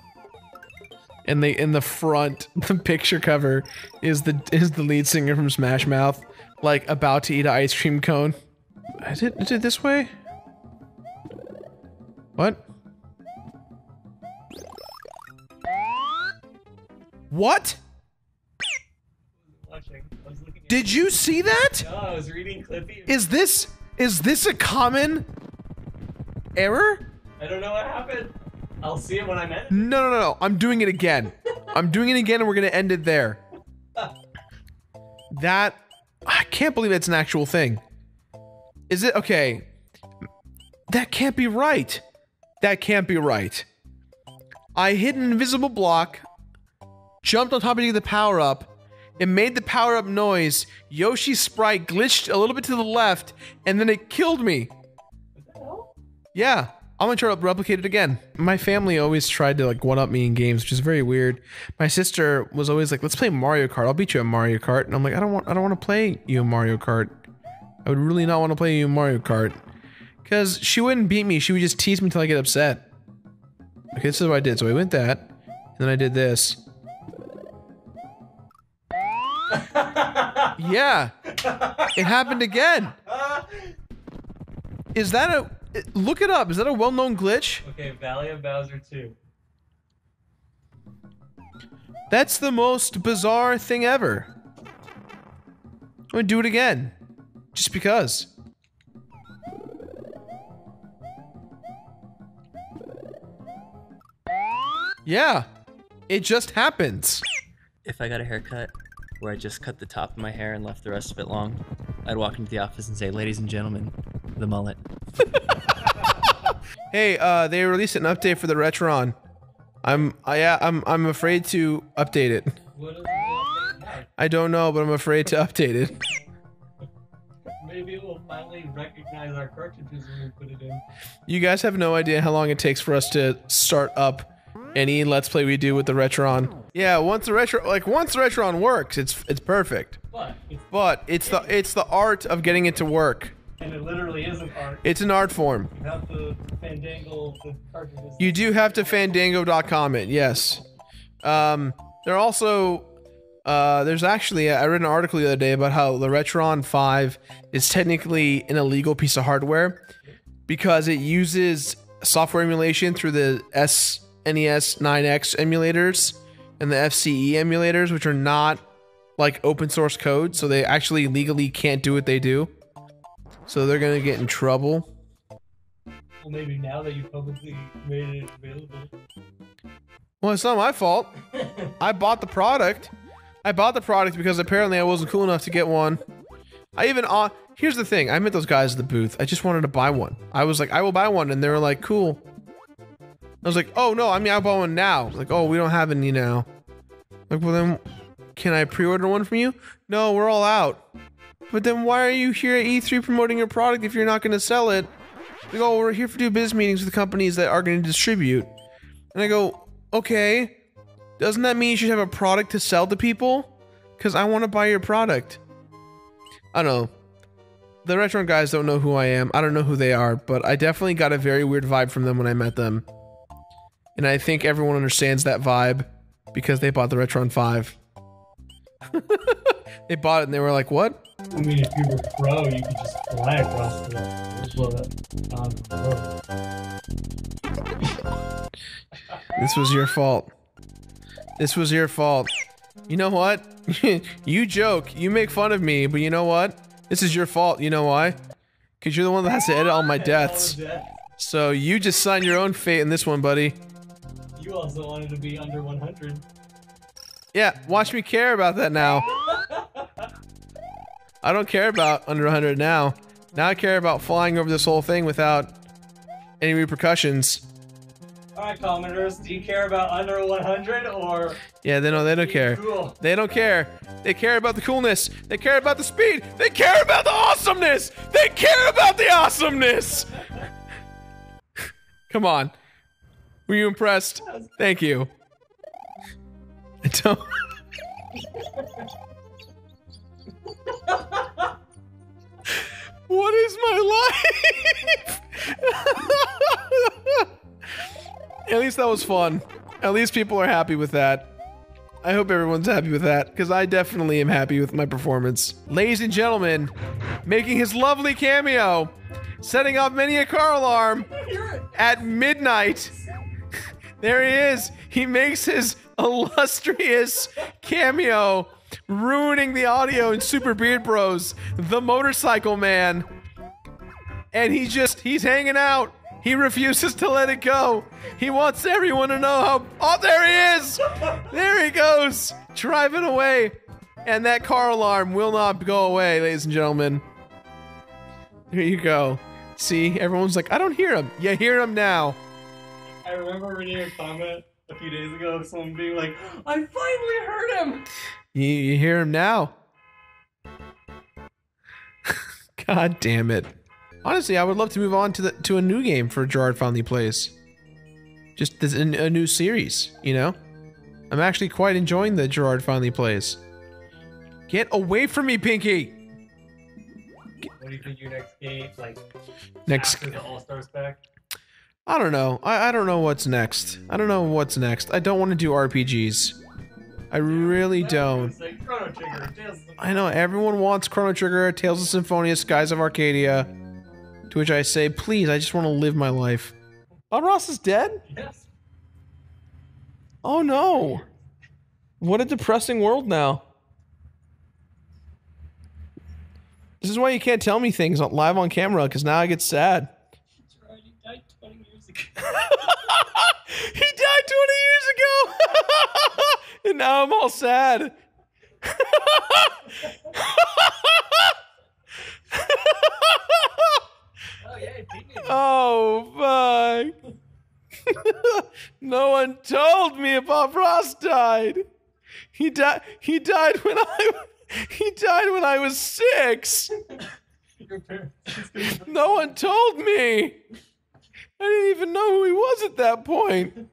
And in the front, the picture cover is the lead singer from Smash Mouth, like about to eat an ice cream cone. Is it this way? What? What? Did you see that? No, I was reading Clippy. Is this a common error? I don't know what happened. I'll see it when I'm in. No. I'm doing it again. I'm doing it again and we're gonna end it there. That... I can't believe that's an actual thing. Is it? Okay. That can't be right. That can't be right. I hit an invisible block, jumped on top of the power-up, it made the power-up noise, Yoshi's sprite glitched a little bit to the left, and then it killed me. What the hell? Yeah. I'm gonna try to replicate it again. My family always tried to like one-up me in games, which is very weird. My sister was always like, let's play Mario Kart. I'll beat you at Mario Kart. And I'm like, I don't want to play you in Mario Kart. I would really not want to play you in Mario Kart. Because she wouldn't beat me, she would just tease me until I get upset. Okay, this is what I did. So I went that, and then I did this. Yeah. It happened again. Is that a... Look it up. Is that a well-known glitch? Okay, Valley of Bowser 2. That's the most bizarre thing ever. I'm gonna do it again. Just because. Yeah. It just happens. If I got a haircut where I just cut the top of my hair and left the rest of it long, I'd walk into the office and say, ladies and gentlemen, the mullet. Hey, they released an update for the Retron. I'm afraid to update it. What does the update have? I don't know, but I'm afraid to update it. Maybe it will finally recognize our cartridges when we put it in. You guys have no idea how long it takes for us to start up any Let's Play we do with the Retron. Yeah, once the Retron works, it's perfect. But it's the art of getting it to work. And it literally is an art. It's an art form. You have to fandangle the cartridges. You do have to fandango.com it, yes. There also, there's actually, I read an article the other day about how the Retron 5 is technically an illegal piece of hardware because it uses software emulation through the SNES 9X emulators and the FCE emulators, which are not like open source code, so they actually legally can't do what they do. So they're gonna get in trouble. Well, maybe now that you publicly made it available. Well, it's not my fault. I bought the product. I bought the product because apparently I wasn't cool enough to get one. I even, here's the thing. I met those guys at the booth. I just wanted to buy one. I was like, I will buy one. And they were like, cool. I was like, oh no, I mean, I'll buy one now. Like, oh, we don't have any now. Like, well then, can I pre-order one from you? No, we're all out. But then why are you here at E3 promoting your product if you're not going to sell it? They go, we're here for do business meetings with companies that are going to distribute. And I go, okay, doesn't that mean you should have a product to sell to people? Because I want to buy your product. I don't know. The Retron guys don't know who I am. I don't know who they are, but I definitely got a very weird vibe from them when I met them. And I think everyone understands that vibe because they bought the Retron 5. They bought it and they were like, what? I mean, if you were pro, you could just fly across the road. This was your fault. This was your fault. You know what? You joke, you make fun of me, but you know what? This is your fault. You know why? Because you're the one that has to edit all my deaths. So you just signed your own fate in this one, buddy. You also wanted to be under 100. Yeah, watch me care about that now. I don't care about under 100 now. Now I care about flying over this whole thing without any repercussions. Alright, commenters, do you care about under 100 or... Yeah, they don't care. Cool. They don't care. They care about the coolness. They care about the speed. They care about the awesomeness. They care about the awesomeness. Come on. Were you impressed? Thank you. I don't... What is my life? At least that was fun. At least people are happy with that. I hope everyone's happy with that, because I definitely am happy with my performance. Ladies and gentlemen, making his lovely cameo, setting off many a car alarm at midnight. There he is. He makes his illustrious cameo, ruining the audio in Super Beard Bros, the motorcycle man. And he's hanging out. He refuses to let it go. He wants everyone to know how... Oh, there he is! There he goes, driving away. And that car alarm will not go away, ladies and gentlemen. Here you go. See, everyone's like, I don't hear him. You hear him now. I remember reading a comment a few days ago of someone being like, I finally heard him! You hear him now. God damn it. Honestly, I would love to move on to a new game for Jirard Finally Plays. Just a new series, you know? I'm actually quite enjoying the Jirard Finally Plays. Get away from me, Pinky! What do you think your next game, like, next after the All-Stars pack? I don't know. I don't know what's next. I don't know what's next. I don't want to do RPGs. I really don't. Like Chrono Trigger, I know, everyone wants Chrono Trigger, Tales of Symphonia, Skies of Arcadia. To which I say, please, I just want to live my life. Bob Ross is dead? Yes. Oh no. What a depressing world now. This is why you can't tell me things live on camera, because now I get sad. He died 20 years ago. He died 20 years ago! And now I'm all sad. Oh, yeah, he beat me. Oh, fuck. No one told me Bob Ross died. He died when I was 6. Your parents. No one told me. I didn't even know who he was at that point.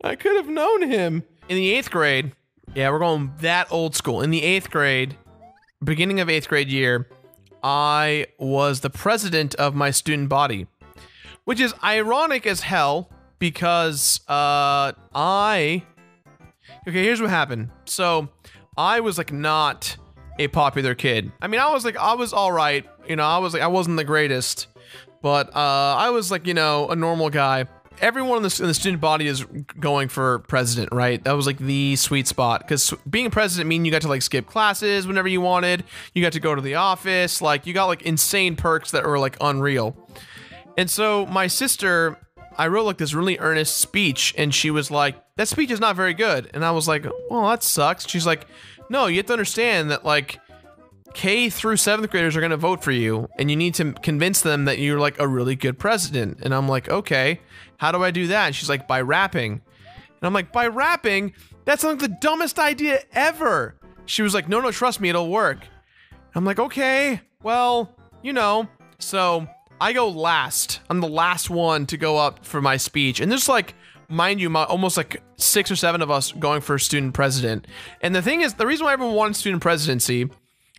I could have known him. In the 8th grade, yeah, we're going that old school. In the 8th grade, beginning of 8th grade year, I was the president of my student body, which is ironic as hell because okay, here's what happened. So I was like not a popular kid. I mean, I was all right. You know, I wasn't the greatest, but I was like, you know, a normal guy. Everyone in the student body is going for president, right? That was like the sweet spot, because being a president mean you got to like skip classes whenever you wanted. You got to go to the office. Like you got like insane perks that were like unreal. And so my sister, I wrote like this really earnest speech, and she was like, that speech is not very good. And I was like, well, that sucks. She's like, no, you have to understand that like K through 7th graders are going to vote for you, and you need to convince them that you're like a really good president. And I'm like, okay, how do I do that? And she's like, by rapping. And I'm like, by rapping? That's like the dumbest idea ever. She was like, no, trust me, it'll work. I'm like, okay, well, you know. So I go last. I'm the last one to go up for my speech. And there's like, mind you, almost like 6 or 7 of us going for student president. And the thing is, the reason why everyone wanted student presidency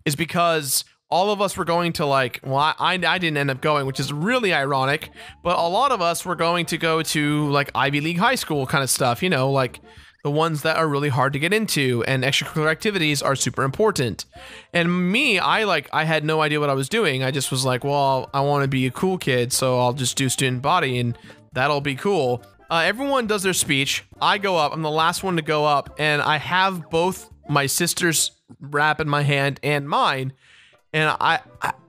is because all of us were going to like, well, I didn't end up going, which is really ironic, but a lot of us were going to go to like Ivy League high school kind of stuff, you know, like the ones that are really hard to get into, and extracurricular activities are super important. And me, I had no idea what I was doing. I just was like, well, I want to be a cool kid, so I'll just do student body and that'll be cool. Everyone does their speech. I go up. I'm the last one to go up, and I have both my sister's rap in my hand and mine. And I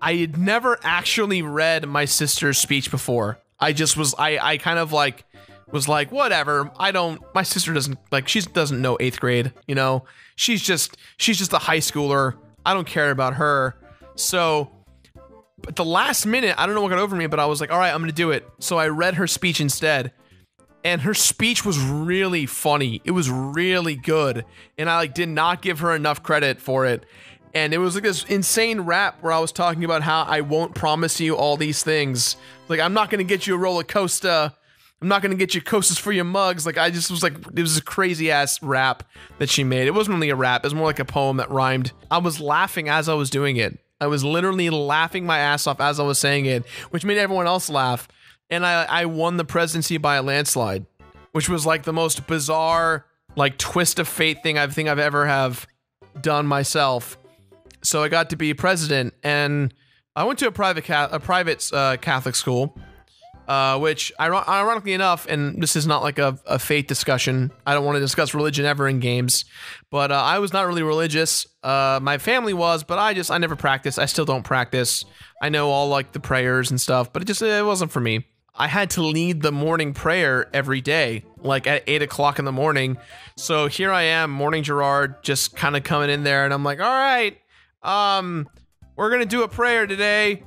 had never actually read my sister's speech before. I just was, I kind of like, was like, whatever. My sister doesn't, like, she doesn't know 8th grade, you know? She's just a high schooler. I don't care about her. So, at the last minute, I don't know what got over me, but I was like, all right, I'm gonna do it. So I read her speech instead. And her speech was really funny. It was really good. And I like did not give her enough credit for it. And it was like this insane rap where I was talking about how I won't promise you all these things. Like, I'm not going to get you a roller coaster. I'm not gonna get you Kostas for your mugs. Like, I just was like, it was a crazy ass rap that she made. It wasn't really a rap, it was more like a poem that rhymed. I was laughing as I was doing it. I was literally laughing my ass off as I was saying it, which made everyone else laugh. And I won the presidency by a landslide, which was like the most bizarre, like, twist of fate thing I've ever have done myself. So I got to be president, and I went to a private Catholic school, which ironically enough, and this is not like a faith discussion. I don't want to discuss religion ever in games, but I was not really religious. My family was, but I never practiced. I still don't practice. I know all like the prayers and stuff, but it wasn't for me. I had to lead the morning prayer every day, like at 8 o'clock in the morning. So here I am, morning Jirard, just kind of coming in there, and I'm like, all right, we're gonna do a prayer today.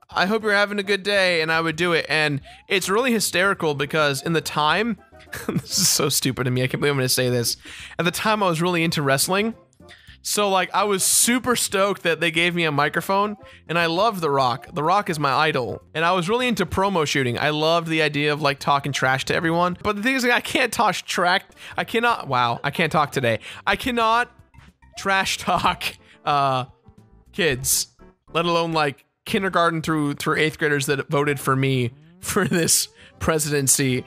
I hope you're having a good day, and I would do it. And it's really hysterical because in the time, this is so stupid to me, I can't believe I'm gonna say this. At the time, I was really into wrestling. So like, I was super stoked that they gave me a microphone, and I loved The Rock. The Rock is my idol. And I was really into promo shooting. I loved the idea of like talking trash to everyone. But the thing is, like, I can't talk trash. I can't talk today. I cannot trash talk kids, let alone like kindergarten through 8th graders that voted for me for this presidency.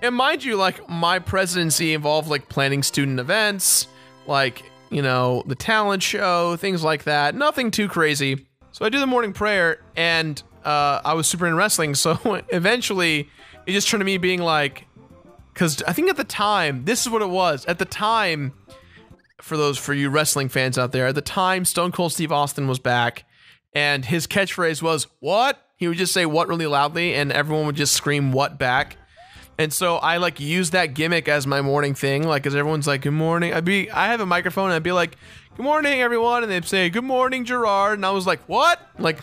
And mind you, like, my presidency involved like planning student events, like, you know, the talent show, things like that. Nothing too crazy. So I do the morning prayer, and I was super into wrestling. So eventually it just turned to me being like, because I think at the time, this is what it was. At the time, for you wrestling fans out there, at the time, Stone Cold Steve Austin was back, and his catchphrase was, "What?" He would just say "what" really loudly, and everyone would just scream "what" back. And so I like used that gimmick as my morning thing, like, as everyone's like, "Good morning." I have a microphone, and I'd be like, "Good morning, everyone," and they'd say, "Good morning, Jirard," and I was like, "What?" Like,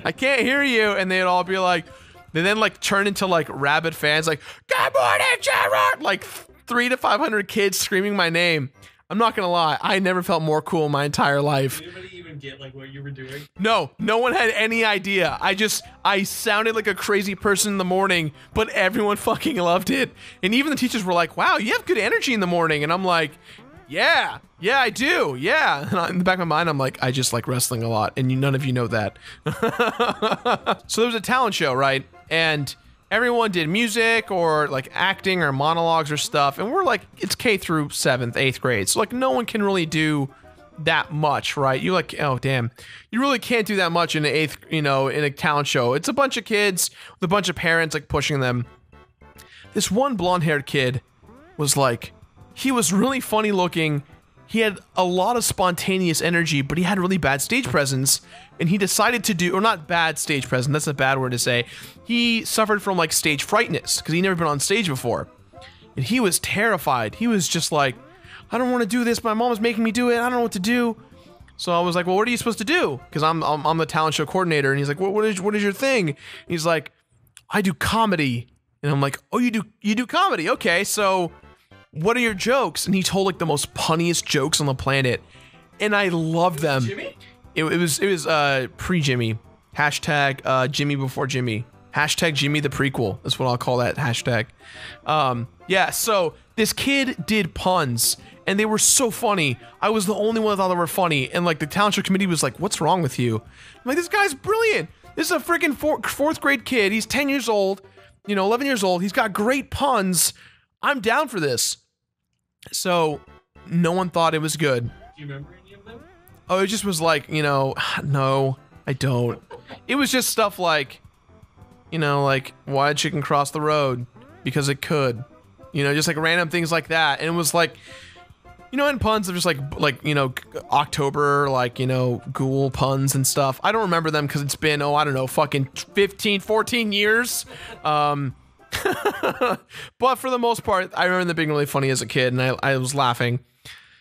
I can't hear you, and they'd all be like, they then like turn into like rabid fans, like, "Good morning, Jirard!" Like 300 to 500 kids screaming my name. I'm not gonna lie, I never felt more cool in my entire life. Did anybody even get like what you were doing? No one had any idea. I sounded like a crazy person in the morning, but everyone fucking loved it. And even the teachers were like, "Wow, you have good energy in the morning." And I'm like, yeah, I do, yeah. And in the back of my mind, I'm like, I just like wrestling a lot, and none of you know that. So there was a talent show, right? And everyone did music or like acting or monologues or stuff, and we're like, it's K through 7th, 8th grade, so like no one can really do that much, right? You like, oh damn, you really can't do that much in an 8th, you know, in a talent show. It's a bunch of kids with a bunch of parents like pushing them. This one blonde-haired kid was like, he was really funny looking. He had a lot of spontaneous energy, but he had really bad stage presence, and he decided to do, or not bad stage presence, that's a bad word to say. He suffered from like stage frightness because he'd never been on stage before. And he was terrified. He was just like, "I don't want to do this. My mom is making me do it. I don't know what to do." So I was like, "Well, what are you supposed to do?" Because I'm the talent show coordinator, and he's like, what is your thing? And he's like, "I do comedy." And I'm like, "Oh, you do comedy? Okay, so what are your jokes?" And he told like the most punniest jokes on the planet, and I loved them. Jimmy? It was pre-Jimmy. Hashtag Jimmy before Jimmy. Hashtag Jimmy the prequel. That's what I'll call that hashtag. Yeah, so this kid did puns, and they were so funny. I was the only one that thought they were funny, and like the talent show committee was like, "What's wrong with you?" I'm like, "This guy's brilliant. This is a freaking 4th grade kid. He's 10 years old, 11 years old. He's got great puns. I'm down for this." So no one thought it was good. Do you remember any of them? Oh, it just was like, no, I don't. It was just stuff like, like, why did chicken cross the road? Because it could. Just like random things like that. And it was like, and puns of just like, October, like, ghoul puns and stuff. I don't remember them because it's been, I don't know, fucking 15, 14 years. But for the most part, I remember them being really funny as a kid, and I was laughing.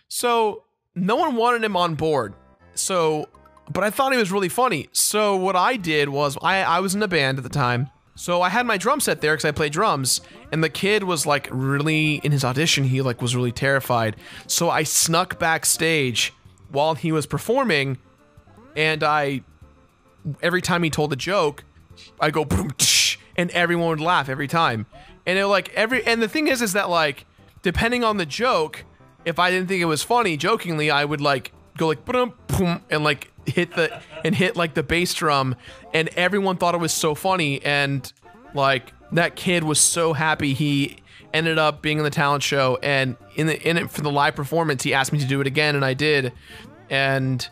So no one wanted him on board. But I thought he was really funny. So what I did was, I was in a band at the time. So I had my drum set there because I play drums, and the kid was like really, in his audition, he like was really terrified. So I snuck backstage while he was performing, and every time he told a joke, I go boom, tsh, and everyone would laugh every time. And it like and the thing is that like depending on the joke, if I didn't think it was funny, jokingly, I would like go like boom, boom, and like hit like the bass drum, and everyone thought it was so funny, and like that kid was so happy he ended up being in the talent show, and in it for the live performance he asked me to do it again, and I did, and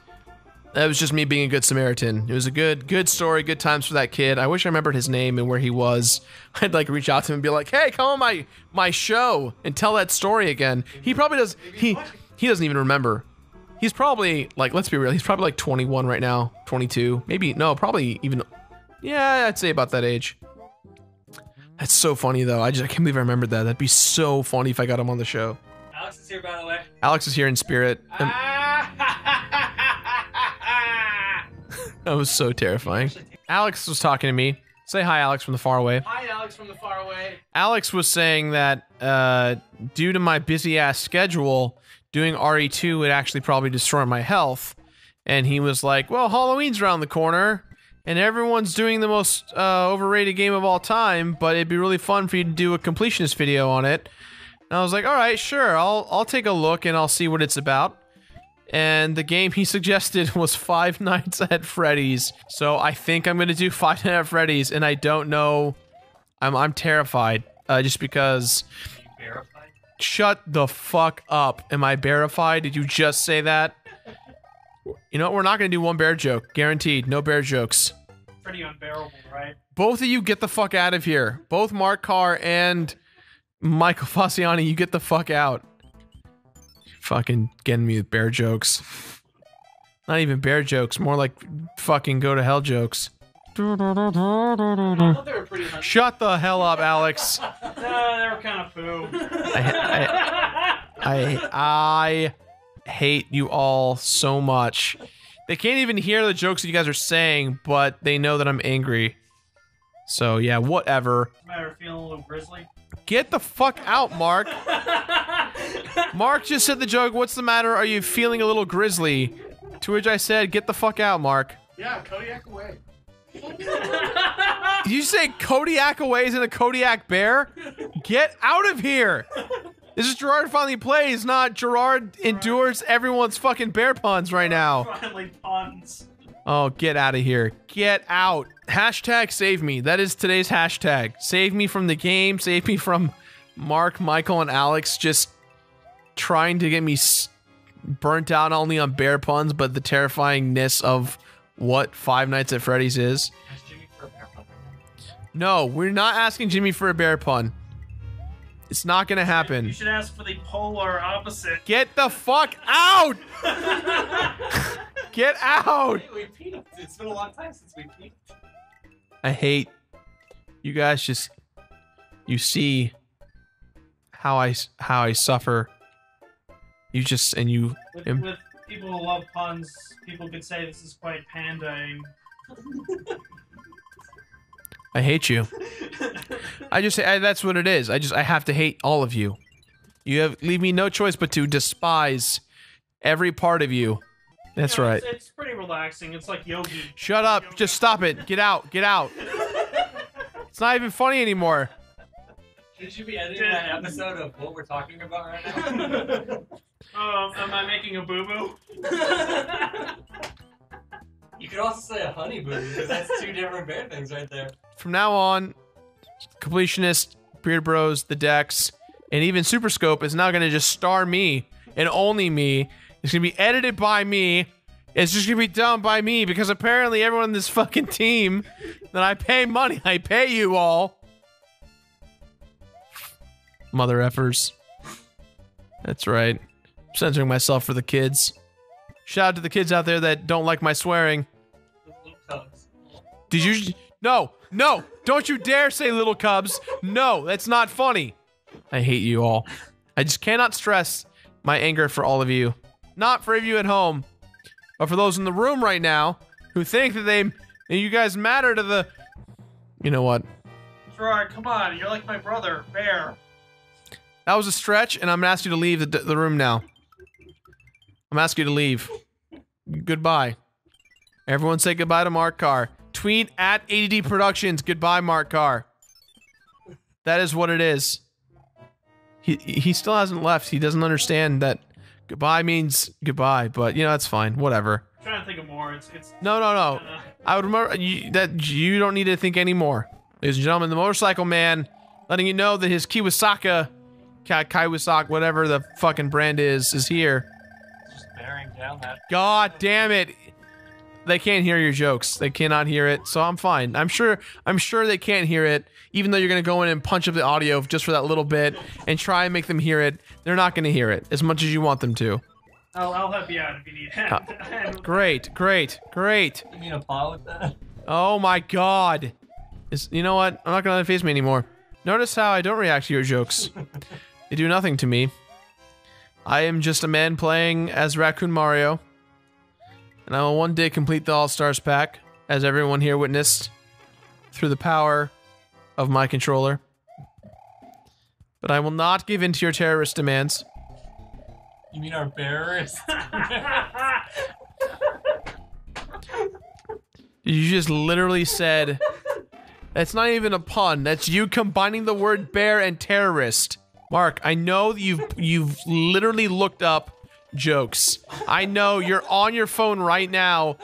that was just me being a good Samaritan. It was a good story, good times for that kid. I wish I remembered his name and where he was. I'd like reach out to him and be like, hey, come on my show and tell that story again. He probably does. He doesn't even remember. He's probably like, let's be real, he's probably like 21 right now, 22, maybe, no, probably even, yeah, I'd say about that age. That's so funny though. I can't believe I remembered that. That'd be so funny if I got him on the show. Alex is here, by the way. Alex is here in spirit. That was so terrifying. Alex was talking to me. Say hi, Alex, from the far away. Hi, Alex, from the far away. Alex was saying that due to my busy-ass schedule, doing RE2 would actually probably destroy my health. And he was like, well, Halloween's around the corner, and everyone's doing the most overrated game of all time, but it'd be really fun for you to do a completionist video on it. And I was like, all right, sure, I'll take a look and I'll see what it's about. And the game he suggested was Five Nights at Freddy's. So I think I'm gonna do Five Nights at Freddy's, and I don't know. I'm terrified. Just because. Verified? Shut the fuck up. Am I verified? Did you just say that? You know what? We're not gonna do one bear joke. Guaranteed. No bear jokes. Pretty unbearable, right? Both of you get the fuck out of here. Both Mark Carr and Michael Faciani, you get the fuck out. Fucking getting me with bear jokes. Not even bear jokes, more like fucking go to hell jokes. I thought they were pretty funny. Shut the hell up, Alex. They were kind of poo. I hate you all so much. They can't even hear the jokes that you guys are saying, but they know that I'm angry. So yeah, whatever. What's the matter, feeling a little grizzly? Get the fuck out, Mark. Mark just said the joke, what's the matter? Are you feeling a little grizzly? To which I said, get the fuck out, Mark. Yeah, Kodiak away. Did you say Kodiak away is in a Kodiak bear? Get out of here. This is Jirard Finally Plays, not Jirard endures everyone's fucking bear puns right now. Finally puns. Oh, get out of here. Get out. Hashtag save me. That is today's hashtag. Save me from the game. Save me from Mark, Michael, and Alex just trying to get me burnt out not only on bear puns, but the terrifyingness of what Five Nights at Freddy's is. Ask Jimmy for a bear pun. No, we're not asking Jimmy for a bear pun. It's not gonna happen. You should ask for the polar opposite. Get the fuck out! Get out! Hey, we peaked. It's been a long time since we peaked. I hate you guys. Just you see how I suffer. You just and you. With people who love puns, people could say this is quite pandaing. I hate you. That's what it is. I have to hate all of you. Leave me no choice but to despise every part of you. That's right. It's pretty relaxing. It's like yogi. Shut up. Just stop it. Get out. Get out. It's not even funny anymore. Should you be editing that episode of what we're talking about right now? Am I making a boo-boo? You could also say a honey boo-boo, because that's two different bear things right there. From now on, Completionist, Beard Bros, The Dex, and even Super Scope is now going to just star me, and only me. It's going to be edited by me. It's just going to be done by me, because apparently everyone in this fucking team that I pay money, I pay you all. Mother effers. That's right. I'm censoring myself for the kids. Shout out to the kids out there that don't like my swearing. Did you? No, no, don't you dare say little cubs. No, that's not funny. I hate you all. I just cannot stress my anger for all of you. Not for you at home, but for those in the room right now who think that you guys matter to the... You know what? Jirard, come on, you're like my brother, Bear. That was a stretch, and I'm gonna ask you to leave the room now. I'm asking you to leave. Goodbye. Everyone say goodbye to Mark Carr. Tweet at ADD Productions. Goodbye, Mark Carr. That is what it is. He still hasn't left. He doesn't understand that goodbye means goodbye, but you know, that's fine. Whatever. I'm trying to think of more. It's No. I would remember that you don't need to think anymore. Ladies and gentlemen, the motorcycle man letting you know that his Kawasaki, whatever the fucking brand is here. Just bearing down that. God damn it. They can't hear your jokes. They cannot hear it, so I'm fine. I'm sure they can't hear it, even though you're gonna go in and punch up the audio just for that little bit and try and make them hear it. They're not gonna hear it as much as you want them to. I'll help you out if you need help. Great. You mean a paw with that? Oh my god. You know what? I'm not gonna let it face me anymore. Notice how I don't react to your jokes. They do nothing to me. I am just a man playing as Raccoon Mario. And I will one day complete the All-Stars pack, as everyone here witnessed, through the power of my controller. But I will not give in to your terrorist demands. You mean our bearers? You just literally said... That's not even a pun. That's you combining the word bear and terrorist. Mark, I know you've literally looked up jokes. I know you're on your phone right now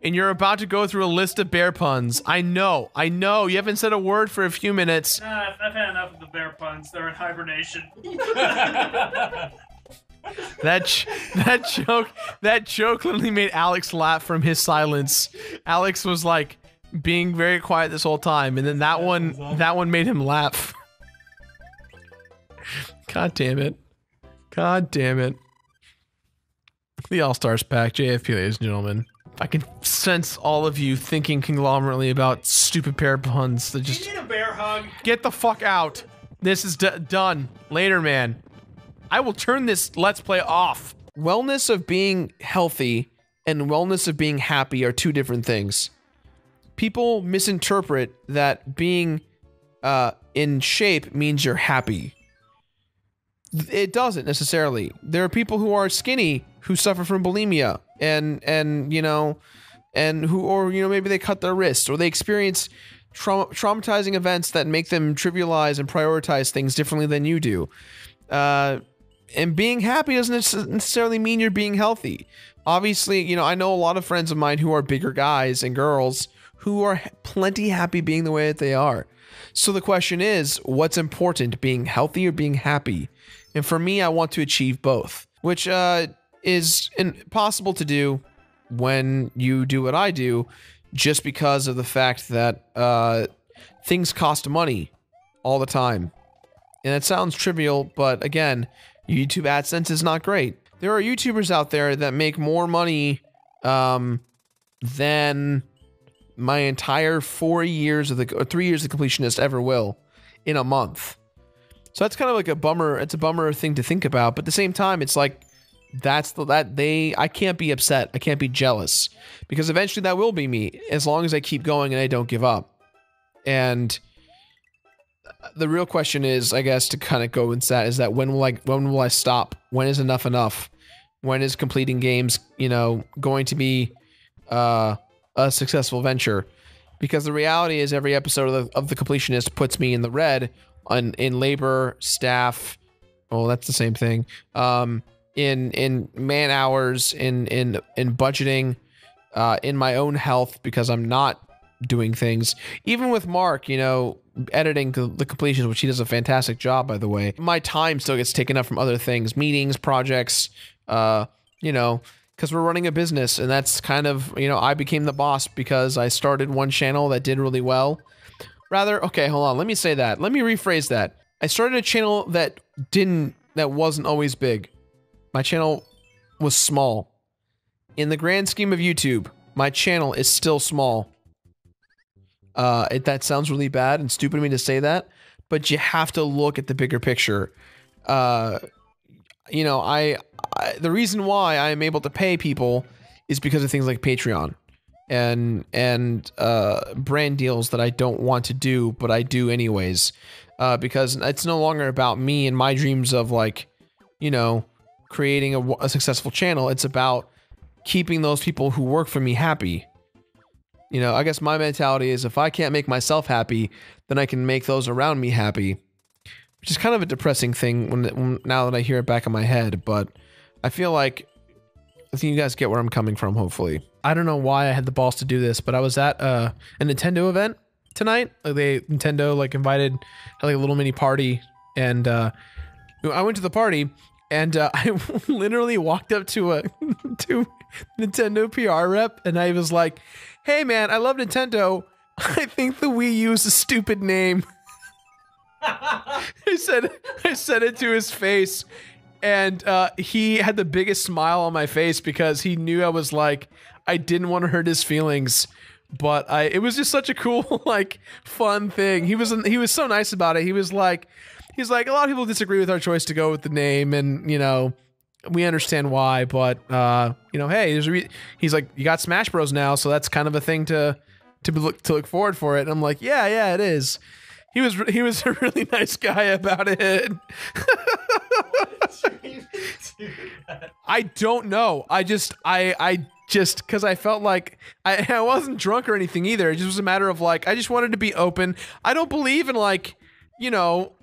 and you're about to go through a list of bear puns. I know. You haven't said a word for a few minutes. I've had enough of the bear puns. They're in hibernation. That joke literally made Alex laugh from his silence. Alex was like being very quiet this whole time, and then that one made him laugh. God damn it. The All-Stars pack, JFP, ladies and gentlemen. I can sense all of you thinking conglomerately about stupid bear puns that Do just... you need a bear hug? Get the fuck out. This is done. Later, man. I will turn this Let's Play off. Wellness of being healthy and wellness of being happy are two different things. People misinterpret that being in shape means you're happy. It doesn't necessarily. There are people who are skinny who suffer from bulimia and you know, and who, or you know, maybe they cut their wrists or they experience traumatizing events that make them trivialize and prioritize things differently than you do. And being happy doesn't necessarily mean you're being healthy. Obviously, you know, I know a lot of friends of mine who are bigger guys and girls who are plenty happy being the way that they are. So the question is, what's important, being healthy or being happy? And for me, I want to achieve both, which is impossible to do when you do what I do, just because of the fact that things cost money all the time. And it sounds trivial, but again, YouTube AdSense is not great. There are YouTubers out there that make more money than my entire 4 years of or 3 years of completionist ever will in a month. So that's kind of like a bummer. It's a bummer thing to think about, but at the same time, it's like I can't be upset. I can't be jealous because eventually that will be me as long as I keep going and I don't give up. And the real question is, I guess, to kind of go into that, is that when will I stop? When is enough enough? When is completing games, you know, going to be a successful venture? Because the reality is every episode of the completionist puts me in the red in labor, staff. Oh, that's the same thing. In man hours, in budgeting, in my own health, because I'm not doing things. Even with Mark, you know, editing the completions, which he does a fantastic job, by the way, my time still gets taken up from other things, meetings, projects, you know, because we're running a business, and that's kind of, you know, I became the boss because I started one channel that did really well. Okay, hold on, let me say that. Let me rephrase that. I started a channel that wasn't always big. My channel was small. In the grand scheme of YouTube, my channel is still small. That sounds really bad and stupid of me to say that, but you have to look at the bigger picture. You know, the reason why I am able to pay people is because of things like Patreon and brand deals that I don't want to do, but I do anyways, because it's no longer about me and my dreams of, like, you know, creating a successful channel. It's about keeping those people who work for me happy. You know, I guess my mentality is if I can't make myself happy, then I can make those around me happy. which is kind of a depressing thing when now that I hear it back in my head, but I feel like I think you guys get where I'm coming from, hopefully. I don't know why I had the balls to do this, but I was at a Nintendo event tonight. Like Nintendo like invited, had like a little mini party, and I went to the party, and I literally walked up to a to Nintendo PR rep, and I was like, "Hey man, I love Nintendo. I think the Wii U is a stupid name." I said it to his face, and he had the biggest smile on my face because he knew I was like, I didn't want to hurt his feelings, but it was just such a cool, like, fun thing. He was so nice about it. He's like, a lot of people disagree with our choice to go with the name, and you know, we understand why, but you know, hey, he's like, you got Smash Bros now, so that's kind of a thing to look forward for it. And I'm like, yeah, it is. He was a really nice guy about it. I don't know. I just because I felt like I wasn't drunk or anything either. It just was a matter of like, I just wanted to be open. I don't believe in like, you know,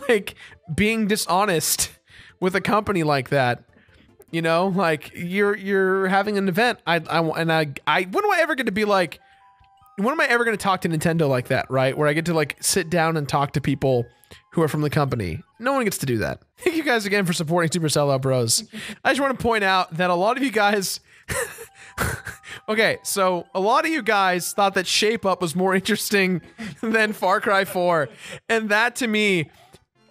like being dishonest with a company like that. You know, like you're having an event. When am I ever going to be like, when am I ever going to talk to Nintendo like that, right? Where I get to like sit down and talk to people who are from the company. No one gets to do that. Thank you guys again for supporting Super Sellout Bros. I just want to point out that a lot of you guys... Okay, so a lot of you guys thought that Shape Up was more interesting than Far Cry 4. And that to me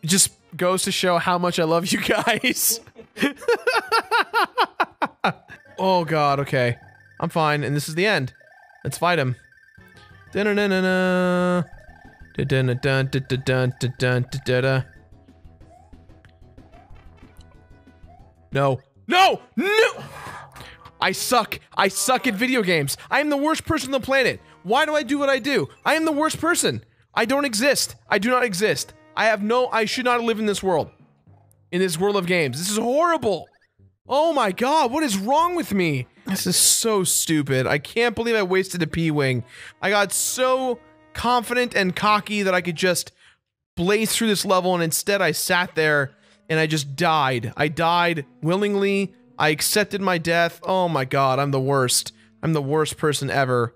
just goes to show how much I love you guys. Oh god, okay. I'm fine, and this is the end. Let's fight him. Da-na-na-na-na. Da-da-na-dun-da-da-dun-da-dun-da-da-da. No. No! No! I suck. I suck at video games. I am the worst person on the planet. Why do I do what I do? I am the worst person. I don't exist. I do not exist. I should not live in this world. In this world of games. This is horrible. Oh my god, what is wrong with me? This is so stupid. I can't believe I wasted a P-Wing. I got so confident and cocky that I could just blaze through this level, and instead I sat there and I just died. I died willingly. I accepted my death. Oh my god, I'm the worst. I'm the worst person ever.